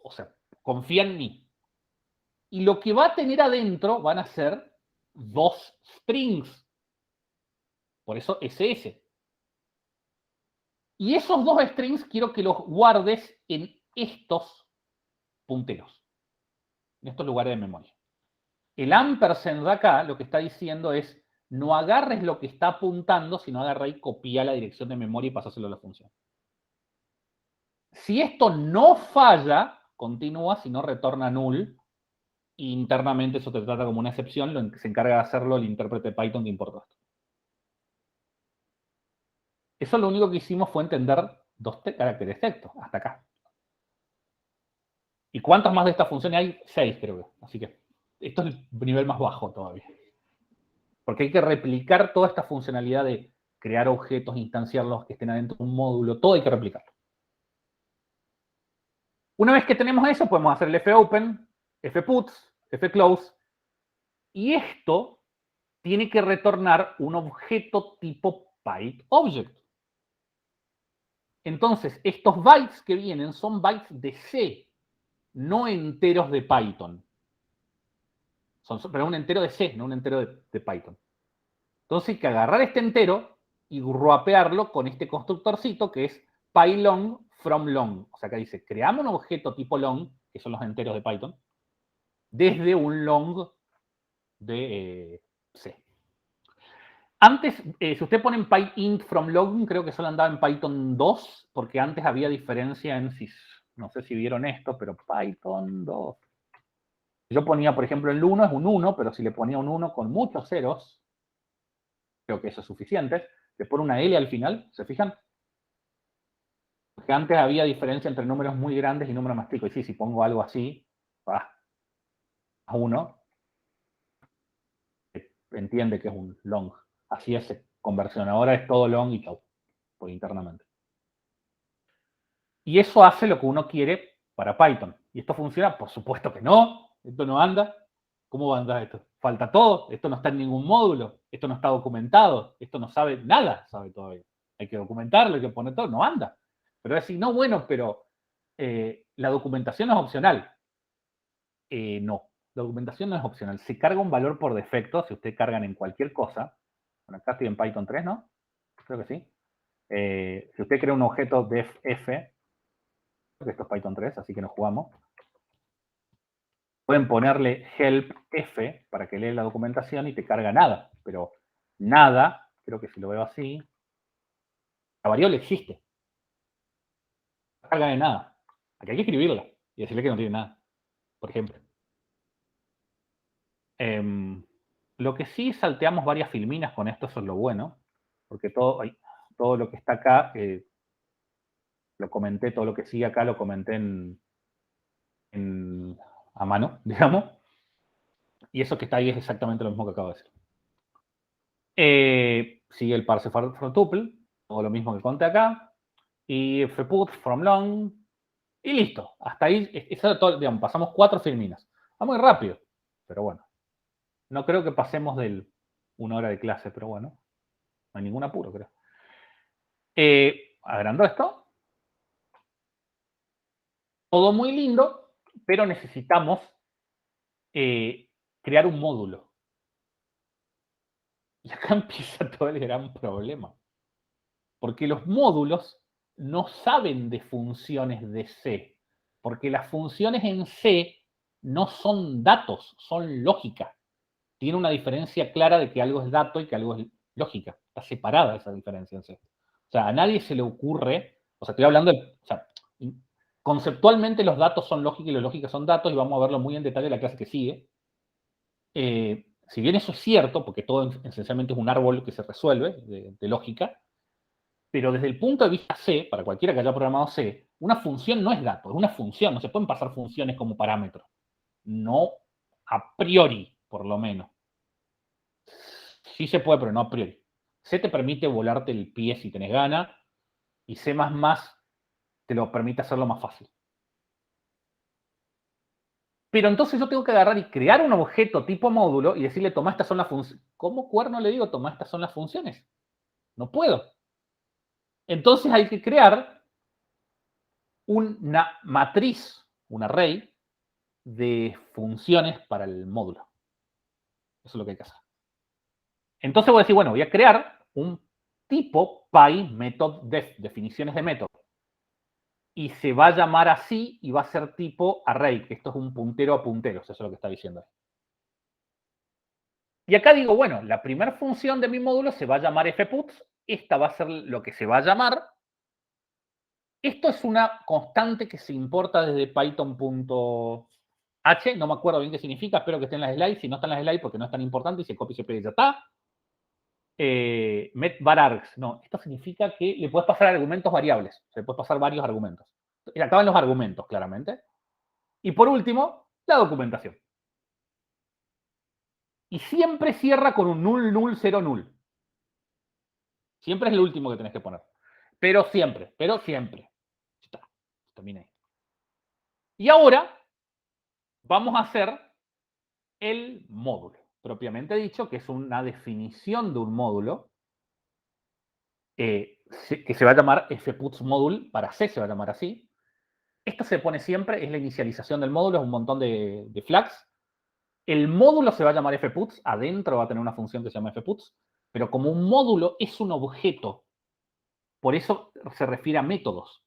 O sea, confía en mí. Y lo que va a tener adentro van a ser dos strings. Por eso SS. Y esos dos strings quiero que los guardes en estos punteros, en estos lugares de memoria. El ampersand de acá lo que está diciendo es, no agarres lo que está apuntando, sino agarra y copia la dirección de memoria y pasáselo a la función. Si esto no falla, continúa, si no retorna null, y internamente eso te trata como una excepción, se encarga de hacerlo el intérprete Python que importa esto. Eso lo único que hicimos fue entender dos caracteres texto, hasta acá. ¿Y cuántas más de estas funciones hay? 6, creo que. Así que esto es el nivel más bajo todavía. Porque hay que replicar toda esta funcionalidad de crear objetos, instanciarlos, que estén adentro de un módulo, todo hay que replicarlo. Una vez que tenemos eso, podemos hacer el fopen, fputs, fclose, y esto tiene que retornar un objeto tipo PyObject. Entonces, estos bytes que vienen son bytes de C, no enteros de Python. Pero un entero de C, no un entero de Python. Entonces hay que agarrar este entero y wrapearlo con este constructorcito que es pylong from long. O sea, que dice, creamos un objeto tipo long, que son los enteros de Python, desde un long de C. Antes, si usted pone en pyint from long, creo que solo andaba en Python 2, porque antes había diferencia en sys. No sé si vieron esto, pero Python 2. Yo ponía, por ejemplo, el 1 es un 1, pero si le ponía un 1 con muchos ceros, creo que eso es suficiente. Le pone una L al final, ¿se fijan? Porque antes había diferencia entre números muy grandes y números más chicos. Y sí, si pongo algo así, a 1, entiende que es un long. Así es conversión. Ahora es todo long y chau, por internamente. Y eso hace lo que uno quiere para Python. ¿Y esto funciona? Por supuesto que no. Esto no anda. ¿Cómo va a andar esto? Falta todo. Esto no está en ningún módulo. Esto no está documentado. Esto no sabe nada, sabe todavía. Hay que documentarlo, hay que poner todo. No anda. Pero decir, no, bueno, pero la documentación es opcional. No. La documentación no es opcional. Se carga un valor por defecto. Si ustedes cargan en cualquier cosa. Bueno, acá estoy en Python 3, ¿no? Creo que sí. Si usted crea un objeto def f, que esto es Python 3, así que nos jugamos. Pueden ponerle help f para que lea la documentación y te carga nada. Pero nada, creo que si lo veo así, la variable existe. No carga de nada. Aquí hay que escribirla y decirle que no tiene nada, por ejemplo. Lo que sí salteamos varias filminas con esto, eso es lo bueno, porque todo lo que está acá, lo comenté, todo lo que sigue acá lo comenté a mano, digamos. Y eso que está ahí es exactamente lo mismo que acabo de decir. Sigue el parse from tuple, todo lo mismo que conté acá. Y fput from long. Y listo. Hasta ahí, todo, digamos, pasamos 4 filminas. Va muy rápido, pero bueno. No creo que pasemos de 1 hora de clase, pero bueno. No hay ningún apuro, creo. Agrando esto. Todo muy lindo, pero necesitamos crear un módulo. Y acá empieza todo el gran problema. Porque los módulos no saben de funciones de C. Porque las funciones en C no son datos, son lógica. Tiene una diferencia clara de que algo es dato y que algo es lógica. Está separada esa diferencia en C. O sea, a nadie se le ocurre, o sea, estoy hablando de, o sea, conceptualmente los datos son lógica y la lógica son datos, y vamos a verlo muy en detalle en la clase que sigue. Si bien eso es cierto, porque todo esencialmente es un árbol que se resuelve de lógica, pero desde el punto de vista C, para cualquiera que haya programado C, una función no es dato, es una función, no se pueden pasar funciones como parámetro. No a priori, por lo menos. Sí se puede, pero no a priori. C te permite volarte el pie si tenés gana, y C++ te lo permite hacerlo más fácil. Pero entonces yo tengo que agarrar y crear un objeto tipo módulo y decirle, toma, estas son las funciones. ¿Cómo cuerno le digo, toma, estas son las funciones? No puedo. Entonces hay que crear una matriz, un array de funciones para el módulo. Eso es lo que hay que hacer. Entonces voy a decir, bueno, voy a crear un tipo PyMethodDef, definiciones de método. Y se va a llamar así y va a ser tipo array, que esto es un puntero a punteros, eso es lo que está diciendo. Y acá digo, bueno, la primera función de mi módulo se va a llamar fputs, esta va a ser lo que se va a llamar. Esto es una constante que se importa desde Python.h, no me acuerdo bien qué significa, espero que esté en las slides, si no está en las slides porque no es tan importante, y se copia y se pega y ya está. Met_var_args, no, esto significa que le puedes pasar argumentos variables, se le puedes pasar varios argumentos. Y acaban los argumentos, claramente. Y por último, la documentación. Y siempre cierra con un null, null, 0, null. Siempre es el último que tenés que poner. Pero siempre. Está. Termina ahí. Y ahora vamos a hacer el módulo, propiamente dicho, que es una definición de un módulo que se va a llamar fputs module, para C se va a llamar así. Esto se pone siempre, es la inicialización del módulo, es un montón de flags. El módulo se va a llamar fputs, adentro va a tener una función que se llama fputs, pero como un módulo es un objeto, por eso se refiere a métodos.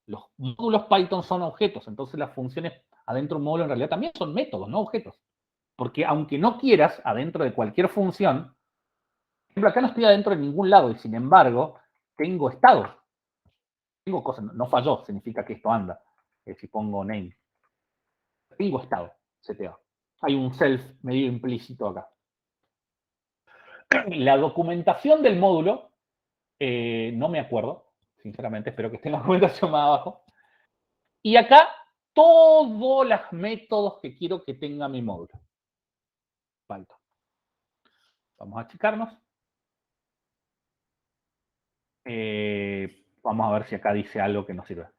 Los módulos Python son objetos, entonces las funciones adentro de un módulo en realidad también son métodos, no objetos. Porque aunque no quieras, adentro de cualquier función, por ejemplo, acá no estoy adentro de ningún lado y sin embargo tengo estados. Tengo cosas, no falló, significa que esto anda. Si pongo name. Tengo estado, CTA. Hay un self medio implícito acá. La documentación del módulo, no me acuerdo, sinceramente, espero que esté en la documentación más abajo. Y acá, todos los métodos que quiero que tenga mi módulo. Python. Vamos a achicarnos. Vamos a ver si acá dice algo que nos sirve.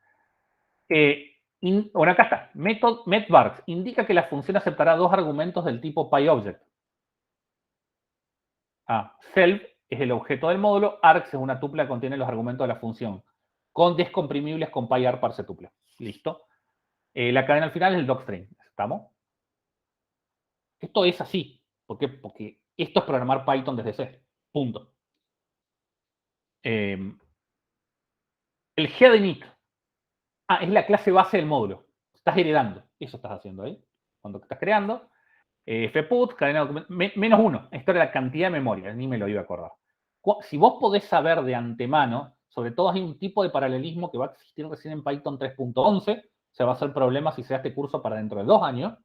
Bueno, acá está. Metvargs indica que la función aceptará dos argumentos del tipo PyObject. Self es el objeto del módulo, args es una tuple que contiene los argumentos de la función, con descomprimibles con pyar parse tuple. Listo. La cadena al final es el docstring. ¿Estamos? Esto es así. ¿Por qué? Porque esto es programar Python desde C. Punto. El head init. Es la clase base del módulo. Estás heredando. Eso estás haciendo ahí. Cuando estás creando. fput, cadena menos 1. Esto era la cantidad de memoria. Ni me lo iba a acordar. Si vos podés saber de antemano, sobre todo hay un tipo de paralelismo que va a existir recién en Python 3.11. Se va a hacer problema si se da este curso para dentro de 2 años.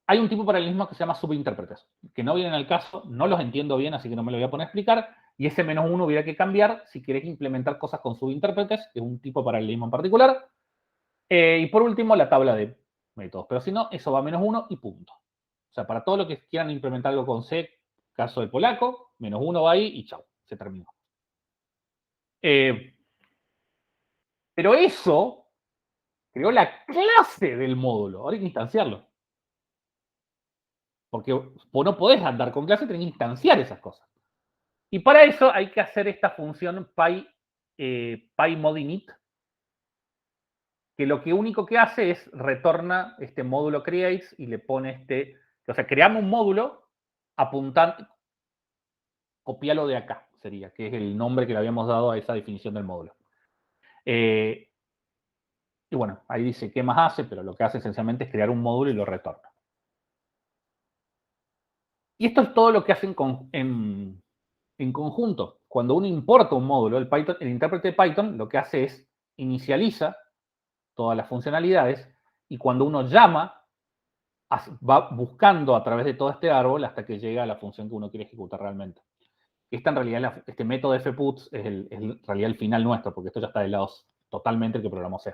Hay un tipo de paralelismo que se llama subintérpretes, que no vienen al caso, no los entiendo bien, así que no me lo voy a poner a explicar, y ese menos 1 hubiera que cambiar si querés implementar cosas con subintérpretes, que es un tipo de paralelismo en particular. Y por último, la tabla de métodos, pero si no, eso va a menos 1 y punto. O sea, para todo lo que quieran implementar algo con C, caso del polaco, menos 1 va ahí y chao, se terminó. Pero eso creó la clase del módulo, ahora hay que instanciarlo. Porque vos no podés andar con clase, tenés que instanciar esas cosas. Y para eso hay que hacer esta función PyModInit, que lo que único que hace es retorna este módulo creates y le pone o sea, creamos un módulo apuntando, copialo de acá, sería, que es el nombre que le habíamos dado a esa definición del módulo. Y bueno, ahí dice qué más hace, pero lo que hace esencialmente es crear un módulo y lo retorna. Y esto es todo lo que hacen en conjunto. Cuando uno importa un módulo, el intérprete de Python lo que hace es inicializa todas las funcionalidades y cuando uno llama, va buscando a través de todo este árbol hasta que llega a la función que uno quiere ejecutar realmente. Esta en realidad, este método fputs es en realidad el final nuestro, porque esto ya está de lado totalmente el que programó C.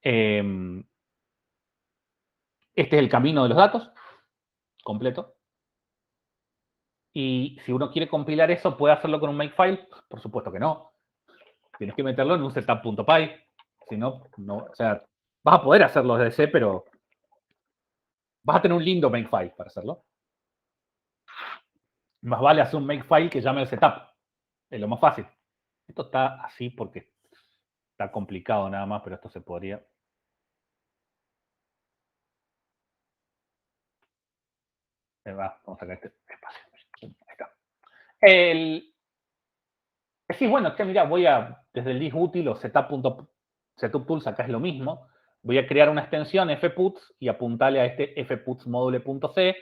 Este es el camino de los datos, completo. Y si uno quiere compilar eso, ¿puede hacerlo con un makefile? Por supuesto que no. Tienes que meterlo en un setup.py. Si no, o sea, vas a poder hacerlo desde C, pero vas a tener un lindo makefile para hacerlo. Más vale hacer un makefile que llame el setup. Es lo más fácil. Esto está así porque está complicado nada más, pero esto se podría. Vamos a sacar este espacio. Ahí está. Sí, bueno, que mira, desde el disk útil o setup tools, acá es lo mismo. Voy a crear una extensión fputs y apuntarle a este fputs-module.c,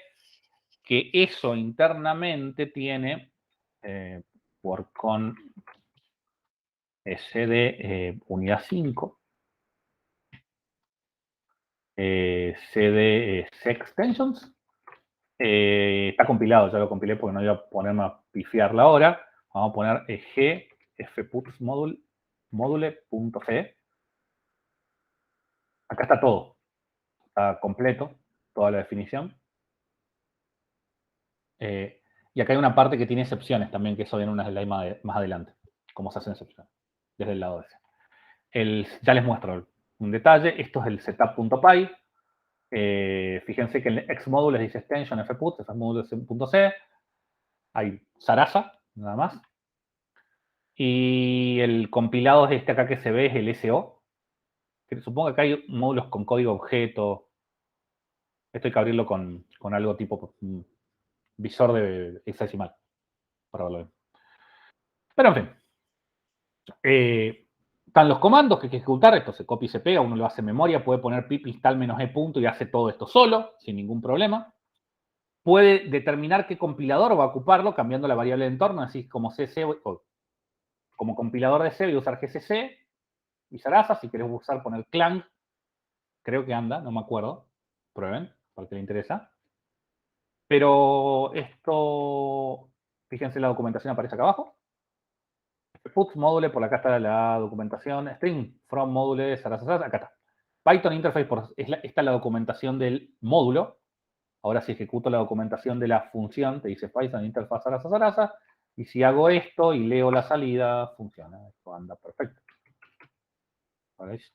que eso internamente tiene por con cd unidad 5, cd extensions. Está compilado, ya lo compilé porque no iba a ponerme a pifiarla ahora. Vamos a poner g fputs-module.c. Acá está todo. Está completo, toda la definición. Y acá hay una parte que tiene excepciones también, que eso viene unas slides más adelante. Cómo se hacen excepciones. Desde el lado ese. Ya les muestro un detalle. Esto es el setup.py. Fíjense que el xmodule dice extension fputs, fmodule.c. Hay Sarasa, nada más. Y el compilado es este acá que se ve, es el SO. Que supongo que acá hay módulos con código objeto. Esto hay que abrirlo con algo tipo visor de hexadecimal para verlo bien. Pero en fin. Están los comandos que hay que ejecutar. Esto se copia y se pega. Uno lo hace en memoria. Puede poner pip install -e punto y hace todo esto solo, sin ningún problema. Puede determinar qué compilador va a ocuparlo cambiando la variable de entorno. Así como CC, como compilador de C voy a usar GCC y Sarasa. Si querés usar, poner Clang. Creo que anda, no me acuerdo. Prueben, porque le interesa. Pero esto, fíjense, la documentación aparece acá abajo. Puts module, por acá está la documentación. String from module, Sarasa, acá está. Python interface, esta es la documentación del módulo. Ahora si ejecuto la documentación de la función, te dice Python interface Sarasa. Y si hago esto y leo la salida, funciona. Esto anda perfecto. ¿Veis?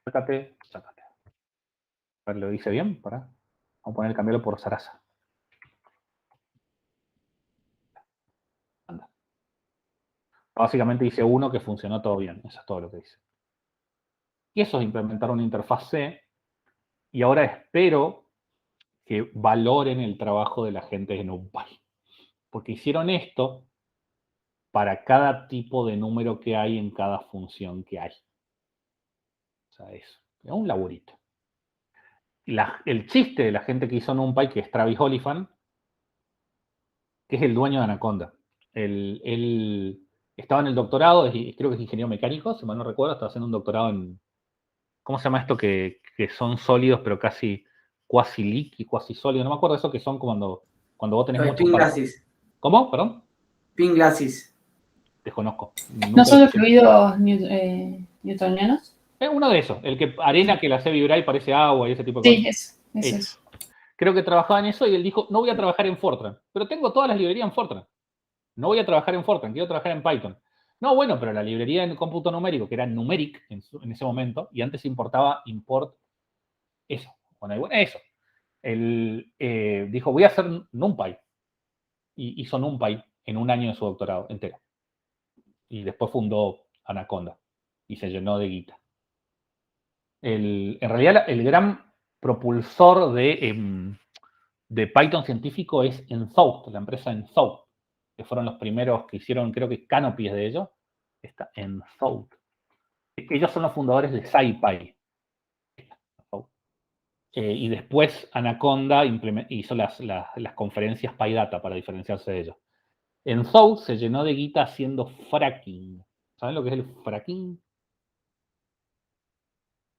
Chácate. A ver, ¿lo hice bien? Vamos a poner cambiarlo por Sarasa. Anda. Básicamente hice uno que funcionó todo bien. Eso es todo lo que hice. Y eso es implementar una interfaz C. Y ahora espero que valoren el trabajo de la gente de NumPy. Porque hicieron esto para cada tipo de número que hay en cada función que hay. O sea, es un laburito. El chiste de la gente que hizo NumPy, que es Travis Oliphant, que es el dueño de Anaconda. Él estaba en el doctorado, creo que es ingeniero mecánico, si mal no recuerdo, estaba haciendo un doctorado en... ¿Cómo se llama esto? Que son sólidos, pero casi cuasi líquidos, cuasi sólidos. No me acuerdo de eso que son cuando vos tenés mucho... Pin glacis. ¿Cómo? ¿Perdón? Pin glacis. Desconozco. ¿No son los fluidos newtonianos? Es uno de esos. El que arena que la hace vibrar y parece agua y ese tipo de cosas. Sí, eso. Creo que trabajaba en eso y él dijo, no voy a trabajar en Fortran, pero tengo todas las librerías en Fortran. No voy a trabajar en Fortran, quiero trabajar en Python. No, bueno, pero la librería en cómputo numérico, que era Numeric en ese momento, y antes importaba import eso. Bueno, eso. Él dijo, voy a hacer NumPy. Y hizo NumPy en un año de su doctorado entero. Y después fundó Anaconda. Y se llenó de guita. En realidad, el gran propulsor de Python científico es Enthought, la empresa Enthought, que fueron los primeros que hicieron, creo que Canopy es de ellos. Está Enthought. Ellos son los fundadores de SciPy. Y después Anaconda hizo las conferencias PyData para diferenciarse de ellos. Enthought se llenó de guita haciendo fracking. ¿Saben lo que es el fracking?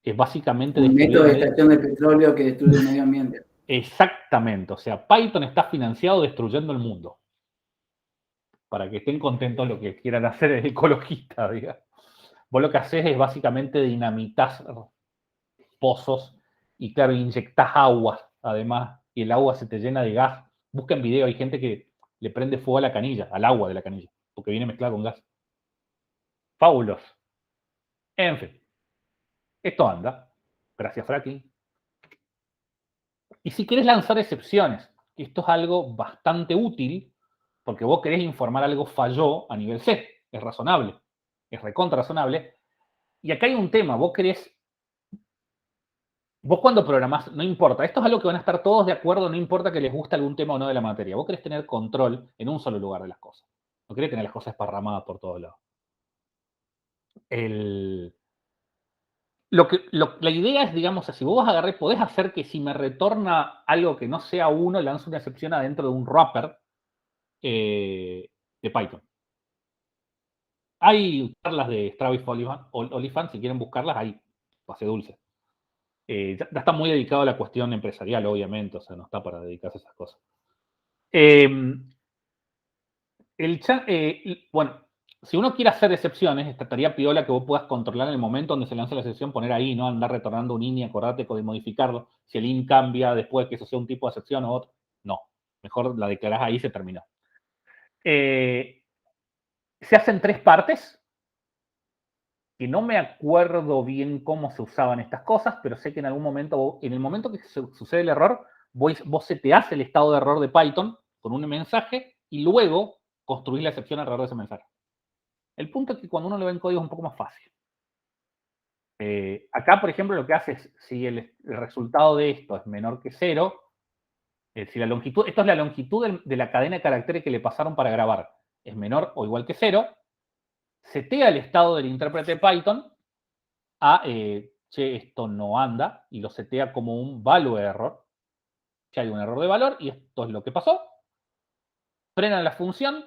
Es básicamente... Un método de extracción de petróleo que destruye el medio ambiente. Exactamente. O sea, Python está financiado destruyendo el mundo. Para que estén contentos lo que quieran hacer es ecologista, digamos. Vos lo que haces es básicamente dinamitar pozos y, claro, inyectás agua, además, y el agua se te llena de gas. Busca en video, hay gente que le prende fuego a la canilla, al agua de la canilla, porque viene mezclada con gas. Fabuloso. En fin. Esto anda. Gracias, fracking. Y si querés lanzar excepciones, esto es algo bastante útil, porque vos querés informar algo falló a nivel C. Es razonable. Es recontra razonable. Y acá hay un tema. Vos querés Vos cuando programás, no importa, esto es algo que van a estar todos de acuerdo, no importa que les guste algún tema o no de la materia. Vos querés tener control en un solo lugar de las cosas. No querés tener las cosas esparramadas por todos lados. La idea es, digamos, si vos vas a agarrar, podés hacer que si me retorna algo que no sea 1, lance una excepción adentro de un wrapper de Python. Hay charlas de Travis Oliphant, si quieren buscarlas, hay pase dulce. Ya está muy dedicado a la cuestión empresarial, obviamente, o sea, no está para dedicarse a esas cosas. Bueno, si uno quiere hacer excepciones, estaría piola que vos puedas controlar en el momento donde se lanza la excepción, poner ahí, no andar retornando un INI, acordate de modificarlo. Si el IN cambia después que eso sea un tipo de excepción o otro, no. Mejor la declarás ahí y se terminó. Se hacen 3 partes, que no me acuerdo bien cómo se usaban estas cosas, pero sé que en algún momento, en el momento que sucede el error, vos seteás el estado de error de Python con un mensaje y luego construís la excepción alrededor de ese mensaje. El punto es que cuando uno lo ve en código es un poco más fácil. Acá, por ejemplo, lo que hace es, si el resultado de esto es menor que 0, si la longitud, esto es la longitud de la cadena de caracteres que le pasaron para grabar, es menor o igual que 0, setea el estado del intérprete de Python a, che, esto no anda, y lo setea como un value error. Que hay un error de valor, y esto es lo que pasó. Frena la función,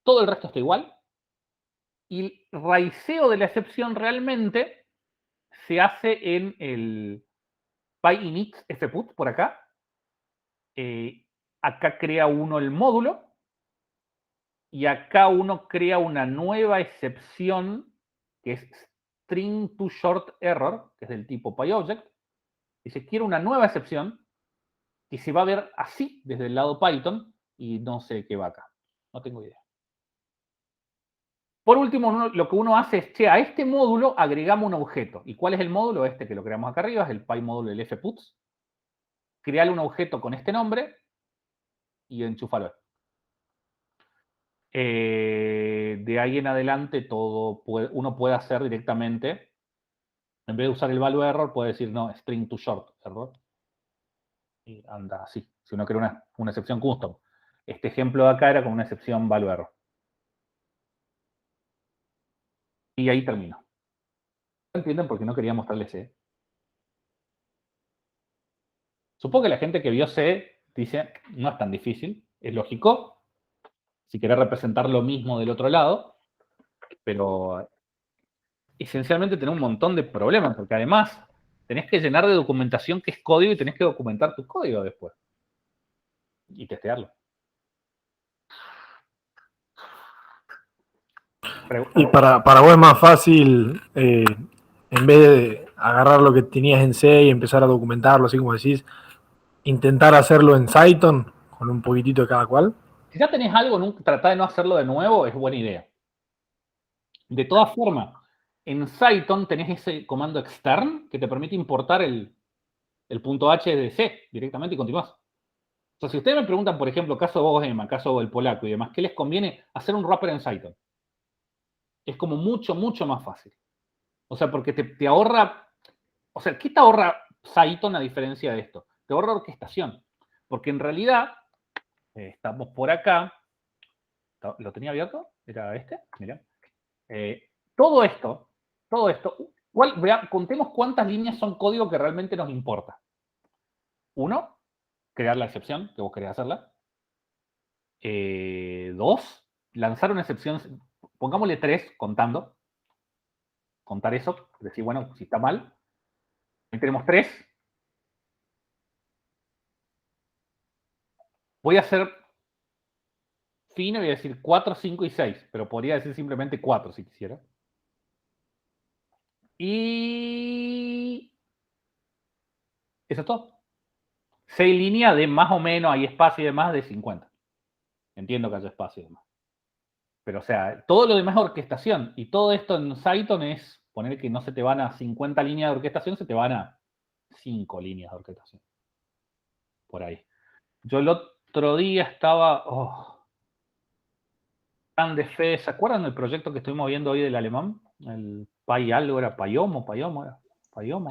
todo el resto está igual, y el raiceo de la excepción realmente se hace en el PyInit fput, por acá. Acá crea uno el módulo, y acá uno crea una nueva excepción, que es string to short error, que es del tipo PyObject. Dice, quiero una nueva excepción, que se va a ver así desde el lado Python, y no sé qué va acá. No tengo idea. Por último, lo que uno hace es, che, a este módulo agregamos un objeto. ¿Y cuál es el módulo? Este que lo creamos acá arriba, es el PyMódulo del fputs. Creale un objeto con este nombre y enchúfalo. De ahí en adelante, uno puede hacer directamente, en vez de usar el value error, puede decir, no, string to short error. Y anda así, si uno crea una excepción custom. Este ejemplo de acá era con una excepción value error. Y ahí termino. ¿Entienden por qué no quería mostrarles C? Supongo que la gente que vio C dice, no es tan difícil, es lógico, si querés representar lo mismo del otro lado, pero esencialmente tenés un montón de problemas, porque además tenés que llenar de documentación que es código y tenés que documentar tu código después. Y testearlo. Y para vos es más fácil, en vez de agarrar lo que tenías en C y empezar a documentarlo, así como decís, intentar hacerlo en Python con un poquitito de cada cual. Si ya tenés algo, tratá de no hacerlo de nuevo, es buena idea. De todas formas, en Python tenés ese comando extern que te permite importar el punto H de C directamente y continuás. O sea, si ustedes me preguntan, por ejemplo, caso de Bogema, caso del polaco y demás, ¿qué les conviene? Hacer un wrapper en Python. Es como mucho, mucho más fácil. O sea, porque te ahorra... O sea, ¿qué te ahorra Python a diferencia de esto? Te ahorra orquestación. Porque en realidad, estamos por acá. ¿Lo tenía abierto? ¿Era este? Mirá. Todo esto, contemos cuántas líneas son código que realmente nos importa. 1, crear la excepción que vos querés hacerla. 2, lanzar una excepción, pongámosle 3 contando. Contar eso, decir, bueno, si está mal. Ahí tenemos 3. Voy a hacer fino y voy a decir 4, 5 y 6, pero podría decir simplemente 4 si quisiera. Y eso es todo. 6 líneas de más o menos, hay espacio y demás de 50. Entiendo que haya espacio y demás. Pero, o sea, todo lo demás es orquestación. Y todo esto en Python es poner que no se te van a 50 líneas de orquestación, se te van a 5 líneas de orquestación. Por ahí. Yo el otro día estaba... Plan de fe, ¿se acuerdan del proyecto que estuvimos viendo hoy del alemán? El Py algo, era Pyomo, era. ¿Payomo?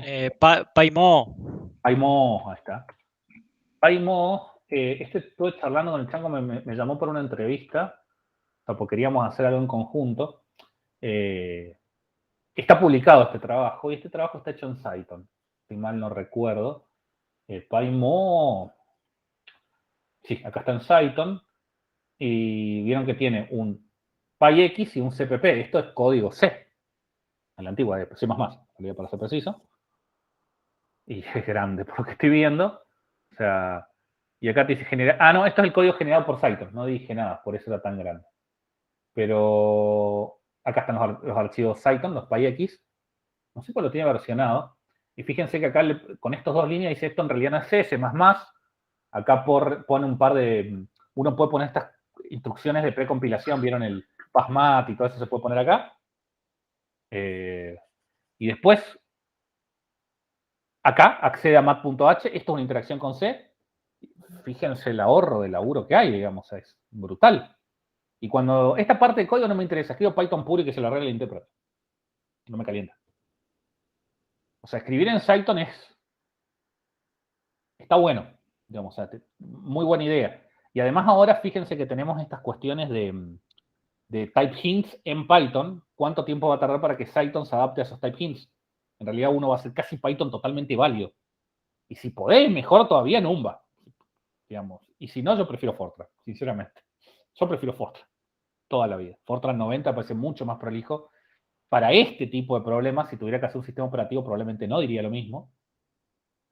Paimo. Paimo, ahí está. Paimo, estuve charlando con el Chango, me llamó por una entrevista, o sea, porque queríamos hacer algo en conjunto. Está publicado este trabajo, y este trabajo está hecho en Cython, si mal no recuerdo. Paimo, sí, acá está en Cython, y vieron que tiene un PyX y un CPP. Esto es código C, en la antigua de C++, para ser preciso. Y es grande, por lo que estoy viendo. O sea, y acá te dice generar... Ah, no, esto es el código generado por Cython. No dije nada, por eso era tan grande. Pero acá están los archivos Cython, los PyX. No sé cuál lo tiene versionado. Y fíjense que acá con estos dos líneas dice esto en realidad no es C, C++. Acá pone un par de... Uno puede poner estas instrucciones de precompilación. ¿Vieron el PASMAT y todo eso se puede poner acá? Y después, acá accede a mat.h. Esto es una interacción con C. Fíjense el ahorro de laburo que hay, digamos. Es brutal. Y cuando esta parte del código no me interesa, escribo Python puro y que se lo arregle el intérprete. No me calienta. O sea, escribir en Cython está bueno. Digamos, o sea, muy buena idea. Y además ahora fíjense que tenemos estas cuestiones de type hints en Python. ¿Cuánto tiempo va a tardar para que Cython se adapte a esos type hints? En realidad uno va a ser casi Python totalmente válido. Y si podés, mejor todavía Numba. Digamos. Y si no, yo prefiero Fortran, sinceramente. Yo prefiero Fortran toda la vida. Fortran 90 parece mucho más prolijo. Para este tipo de problemas, si tuviera que hacer un sistema operativo, probablemente no diría lo mismo.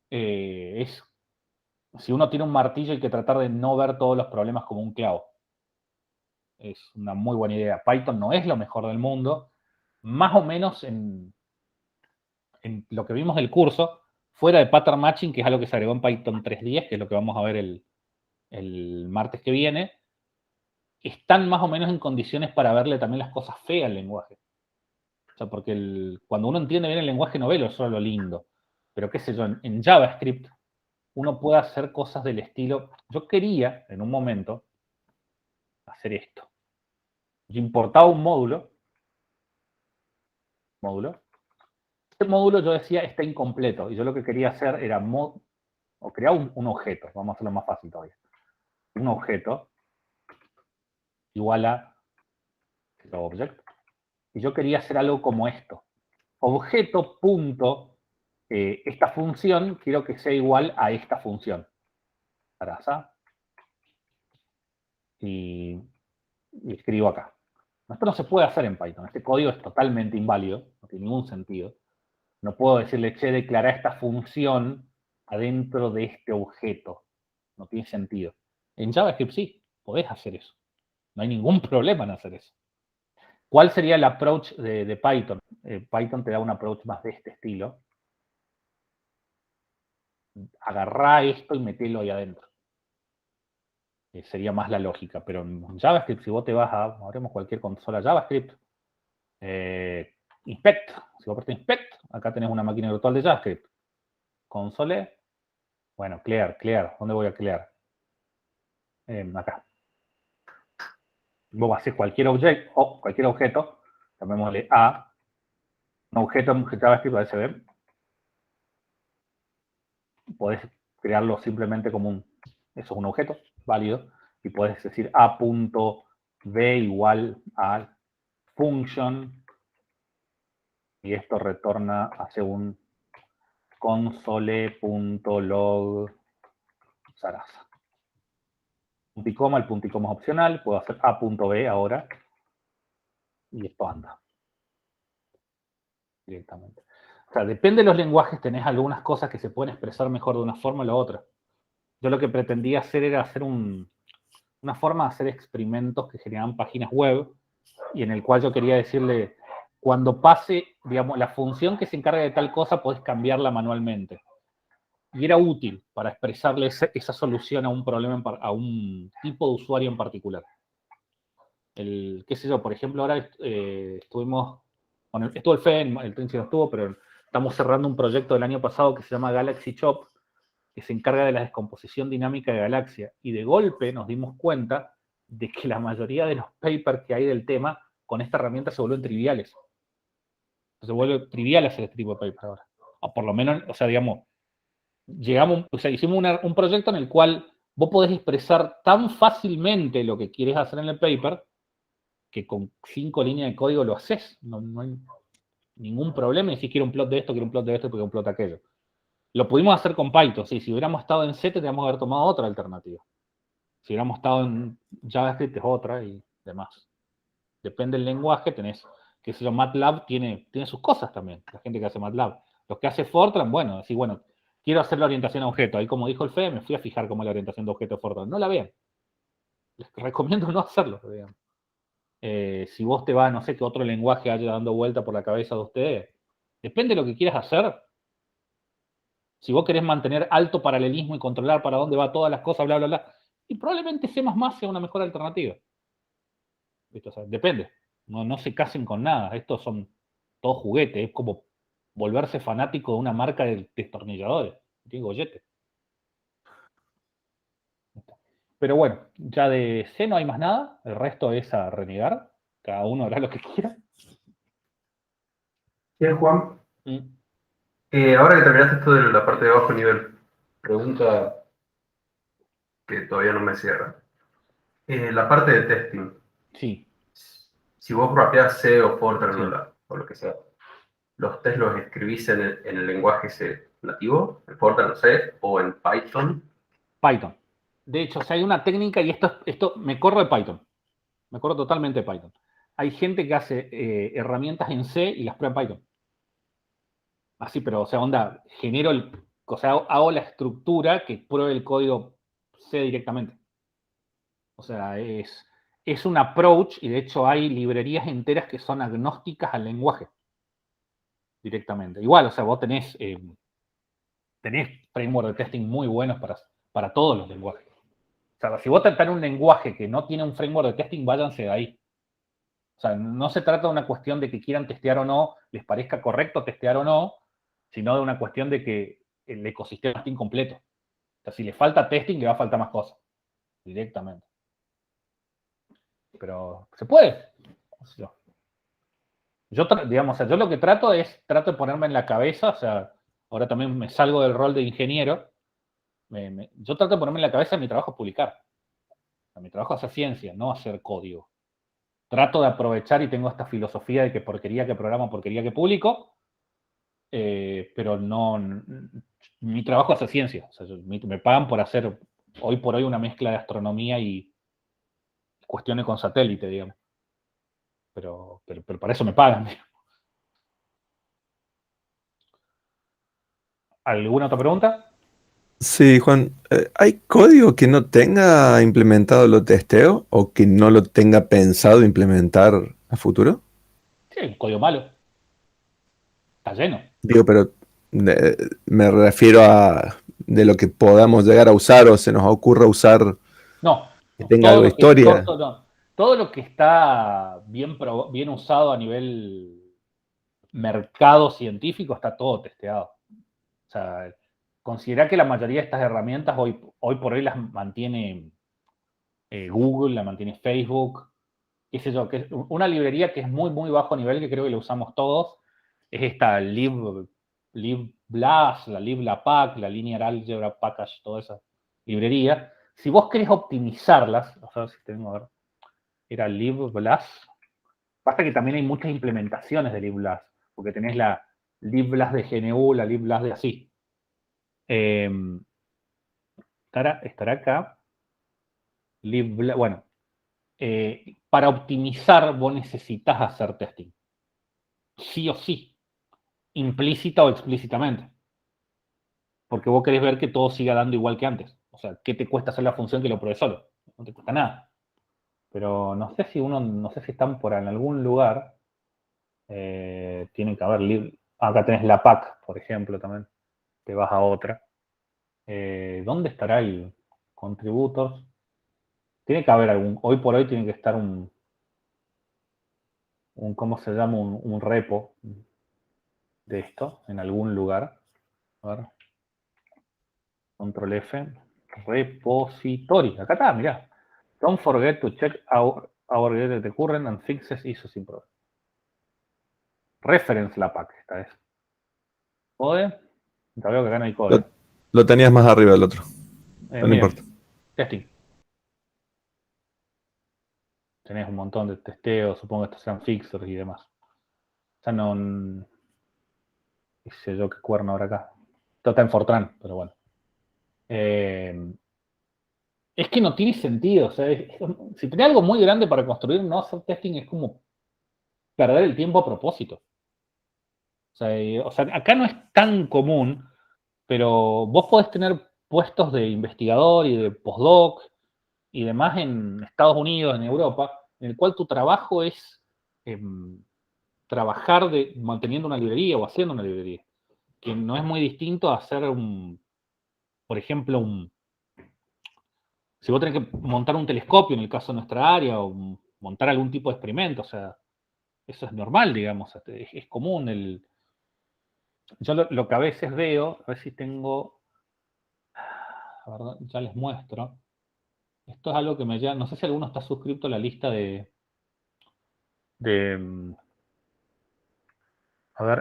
Si uno tiene un martillo, hay que tratar de no ver todos los problemas como un clavo. Es una muy buena idea. Python no es lo mejor del mundo. Más o menos en lo que vimos del curso, fuera de pattern matching, que es algo que se agregó en Python 3.10, que es lo que vamos a ver el martes que viene, están más o menos en condiciones para verle también las cosas feas al lenguaje. O sea, porque cuando uno entiende bien el lenguaje no ve solo lo lindo. Pero qué sé yo, en JavaScript uno puede hacer cosas del estilo... Yo quería, en un momento, hacer esto. Yo importaba un módulo. Este módulo yo decía está incompleto. Y yo lo que quería hacer era crear un objeto. Vamos a hacerlo más fácil todavía. Un objeto igual a object. Y yo quería hacer algo como esto. Objeto punto, esta función, quiero que sea igual a esta función. Traza. Y escribo acá. Esto no se puede hacer en Python. Este código es totalmente inválido. No tiene ningún sentido. No puedo decirle, che, declara esta función adentro de este objeto. No tiene sentido. En JavaScript sí, podés hacer eso. No hay ningún problema en hacer eso. ¿Cuál sería el approach de Python? Python te da un approach más de este estilo. Agarrá esto y metelo ahí adentro. Sería más la lógica. Pero en JavaScript, si vos te vas abremos cualquier consola JavaScript, inspect. Si vos apretas inspect, acá tenés una máquina virtual de JavaScript. Console. Bueno, clear. ¿Dónde voy a clear? Acá. Vos haces cualquier objeto, llamémosle A, un objeto en JavaScript ASB, podés crearlo simplemente como eso es un objeto válido, y podés decir A.b igual a function, y esto retorna hacia un console.log Sarasa. Punto y coma, el punto y coma es opcional, puedo hacer A.b ahora, y esto anda directamente. O sea, depende de los lenguajes, tenés algunas cosas que se pueden expresar mejor de una forma o la otra. Yo lo que pretendía hacer era hacer una forma de hacer experimentos que generaban páginas web, y en el cual yo quería decirle, cuando pase, digamos, la función que se encarga de tal cosa, podés cambiarla manualmente. Y era útil para expresarle esa solución a un problema, a un tipo de usuario en particular. Qué sé yo, por ejemplo, ahora estuvo el FEN, el Trinity no estuvo, pero estamos cerrando un proyecto del año pasado que se llama Galaxy Shop, que se encarga de la descomposición dinámica de galaxia. Y de golpe nos dimos cuenta de que la mayoría de los papers que hay del tema con esta herramienta se vuelven triviales. Se vuelve trivial hacer este tipo de paper ahora. o por lo menos, o sea, digamos, hicimos un proyecto en el cual vos podés expresar tan fácilmente lo que quieres hacer en el paper que con 5 líneas de código lo haces. No hay ningún problema. Y si quiero un plot de esto, quiero un plot de esto, quiero un plot de aquello. Lo pudimos hacer con Python. Sí, si hubiéramos estado en C, tendríamos que haber tomado otra alternativa. Si hubiéramos estado en JavaScript, es otra y demás. Depende del lenguaje. Tenés, qué sé yo, MATLAB tiene sus cosas también. La gente que hace MATLAB. Los que hace Fortran, bueno, decir, bueno, quiero hacer la orientación a objeto. Ahí, como dijo el Fede, me fui a fijar cómo es la orientación de objeto de Fortran. No la vean. Les recomiendo no hacerlo, digamos. Si vos te vas, no sé qué otro lenguaje haya dando vuelta por la cabeza de ustedes, depende de lo que quieras hacer. Si vos querés mantener alto paralelismo y controlar para dónde va todas las cosas, bla, bla, bla, y probablemente C++ sea una mejor alternativa. ¿Viste? O sea, depende. No se casen con nada. Estos son todos juguetes. Es como volverse fanático de una marca de destornilladores. Digo, gollete. Pero bueno, ya de C no hay más nada. El resto es a renegar. Cada uno hará lo que quiera. Bien, Juan. Ahora que terminaste esto de la parte de bajo nivel, pregunta que todavía no me cierra. La parte de testing. Sí. Si vos rapeás C o Fortran o lo que sea, ¿los test los escribís en el lenguaje C nativo? ¿En Fortran o C? ¿O en Python? Python. De hecho, si hay una técnica, y esto me corro de Python. Me corro totalmente de Python. Hay gente que hace herramientas en C y las prueba en Python. Así, pero, o sea, onda, hago la estructura que pruebe el código C directamente. O sea, es un approach, y de hecho hay librerías enteras que son agnósticas al lenguaje. Directamente. Igual, o sea, vos tenés framework de testing muy buenos para todos los lenguajes. O sea, si vos tenés un lenguaje que no tiene un framework de testing, váyanse de ahí. O sea, no se trata de una cuestión de que quieran testear o no, les parezca correcto testear o no, sino de una cuestión de que el ecosistema está incompleto. O sea, si le falta testing, le va a faltar más cosas. Directamente. Pero, ¿se puede? Yo lo que trato de ponerme en la cabeza, o sea, ahora también me salgo del rol de ingeniero, yo trato de ponerme en la cabeza mi trabajo es publicar. O sea, mi trabajo es hacer ciencia, no hacer código. Trato de aprovechar y tengo esta filosofía de que porquería que programo, porquería que publico, pero no, mi trabajo es hacer ciencia. O sea, me pagan por hacer hoy por hoy una mezcla de astronomía y cuestiones con satélite, digamos. Pero para eso me pagan. ¿Alguna otra pregunta? Sí, Juan. ¿Hay código que no tenga implementado lo testeo o que no lo tenga pensado implementar a futuro? Sí, código malo. Está lleno. Digo, pero me refiero a de lo que podamos llegar a usar o se nos ocurra usar. No. Que tenga algo de historia. Todo lo que está bien usado a nivel mercado científico está todo testeado. O sea, considera que la mayoría de estas herramientas hoy por hoy las mantiene Google, la mantiene Facebook, qué sé yo, que es una librería que es muy, muy bajo nivel, que creo que la usamos todos, es esta LibBLAS, la LibLaPack, la Linear Algebra Package, toda esa librería. Si vos querés optimizarlas, a ver si tengo, a ver, era LibBLAS. Pasa que también hay muchas implementaciones de LibBLAS, porque tenés la LibBLAS de GNU, la LibBLAS de así. Estará acá. LibBLAS, bueno, para optimizar vos necesitas hacer testing. Sí o sí. Implícita o explícitamente. Porque vos querés ver que todo siga dando igual que antes. O sea, ¿qué te cuesta hacer la función que lo pruebe solo? No te cuesta nada. Pero no sé si están por en algún lugar. Tienen que haber acá tenés la PAC, por ejemplo, también. Te vas a otra. ¿Dónde estará el contributors? Tiene que haber hoy por hoy tiene que estar ¿cómo se llama? Un repo de esto en algún lugar. A ver. Control F. Repository. Acá está, mirá. Don't forget to check our get the current and fixes ISO sin problem. Reference la PAC, esta es. ¿Code? Ya veo que acá no hay code. Lo tenías más arriba del otro. No Mira, importa. testing. Tenés un montón de testeos, supongo que estos sean fixers y demás. O sea, no... qué sé yo qué cuerno habrá acá. Esto está en Fortran, pero bueno. Es que no tiene sentido. O sea, si tenés algo muy grande para construir, no hacer testing es como perder el tiempo a propósito. O sea, acá no es tan común, pero vos podés tener puestos de investigador y de postdoc y demás en Estados Unidos, en Europa, en el cual tu trabajo es trabajar manteniendo una librería o haciendo una librería, que no es muy distinto a hacer por ejemplo, si vos tenés que montar un telescopio en el caso de nuestra área o montar algún tipo de experimento, o sea, eso es normal, digamos, es común. Yo lo que a veces veo, a ver si tengo, a ver, ya les muestro. Esto es algo que me llama, no sé si alguno está suscrito a la lista a ver,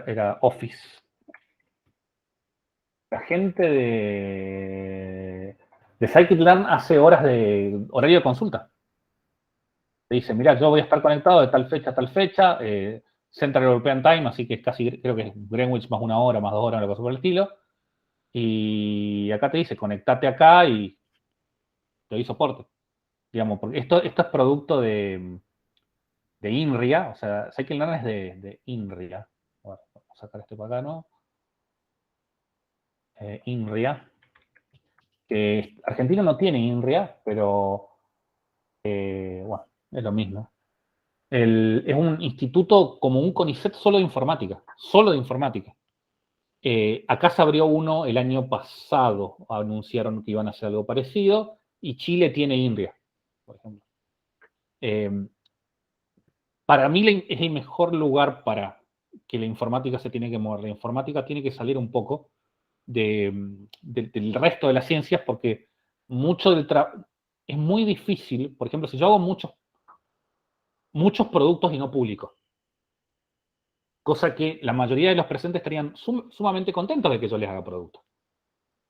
era Office. La gente de Scikit-Learn hace horas de horario de consulta. Te dice, mira, yo voy a estar conectado de tal fecha a tal fecha, Central European Time, así que es casi, creo que es Greenwich más 1 hora, más 2 horas, algo así por el estilo. Y acá te dice, conectate acá y te doy soporte. Digamos, porque esto es producto de INRIA, o sea, Scikit-Learn es de INRIA. Bueno, vamos a sacar este para acá, ¿no? INRIA. Que Argentina no tiene INRIA, pero bueno, es lo mismo. Es un instituto como un CONICET solo de informática. Solo de informática. Acá se abrió uno el año pasado. Anunciaron que iban a hacer algo parecido. Y Chile tiene INRIA, por ejemplo. Para mí es el mejor lugar para que la informática se tiene que mover. La informática tiene que salir un poco del resto de las ciencias porque mucho del trabajo es muy difícil. Por ejemplo, si yo hago muchos productos y no publico, cosa que la mayoría de los presentes estarían sumamente contentos de que yo les haga productos.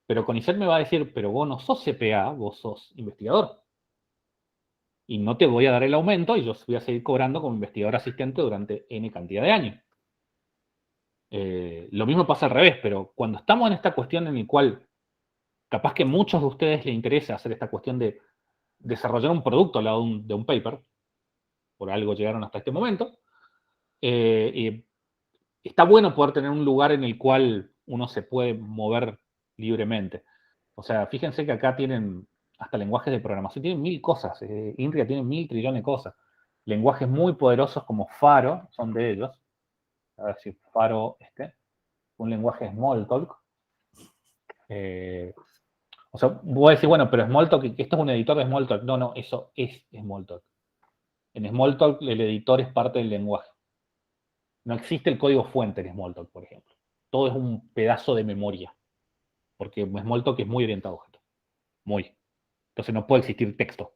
Pero CONICET me va a decir, pero vos no sos CPA, vos sos investigador. Y no te voy a dar el aumento y yo voy a seguir cobrando como investigador asistente durante N cantidad de años. Lo mismo pasa al revés, pero cuando estamos en esta cuestión en la cual capaz que a muchos de ustedes les interesa hacer esta cuestión de desarrollar un producto al lado de un paper, por algo llegaron hasta este momento, está bueno poder tener un lugar en el cual uno se puede mover libremente. O sea, fíjense que acá tienen hasta lenguajes de programación, tienen 1000 cosas. INRIA tiene 1000 trillones de cosas. Lenguajes muy poderosos como Faro son de ellos. A ver si Faro, un lenguaje Smalltalk. O sea, voy a decir, bueno, pero Smalltalk, esto es un editor de Smalltalk. No, eso es Smalltalk. En Smalltalk el editor es parte del lenguaje. No existe el código fuente en Smalltalk, por ejemplo. Todo es un pedazo de memoria. Porque Smalltalk es muy orientado a objetos. Muy. Entonces no puede existir texto.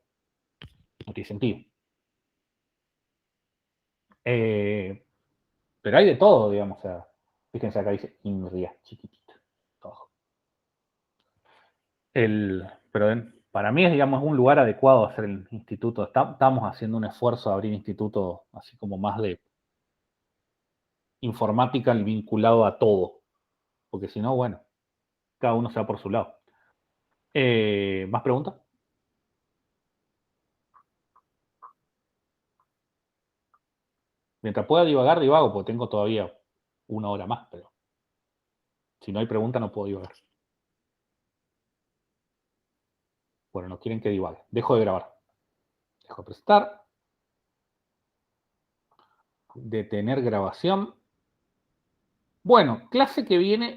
No tiene sentido. Pero hay de todo, digamos. O sea, fíjense acá dice INRIA, chiquitito. Todo. Pero para mí es, digamos, un lugar adecuado hacer el instituto. Estamos haciendo un esfuerzo de abrir institutos así como más de informática vinculado a todo. Porque si no, bueno, cada uno se va por su lado. ¿Más preguntas? Mientras pueda divagar, divago, porque tengo todavía 1 hora más, pero si no hay pregunta no puedo divagar. Bueno, no quieren que divague. Dejo de grabar. Dejo de presentar. Detener grabación. Bueno, clase que viene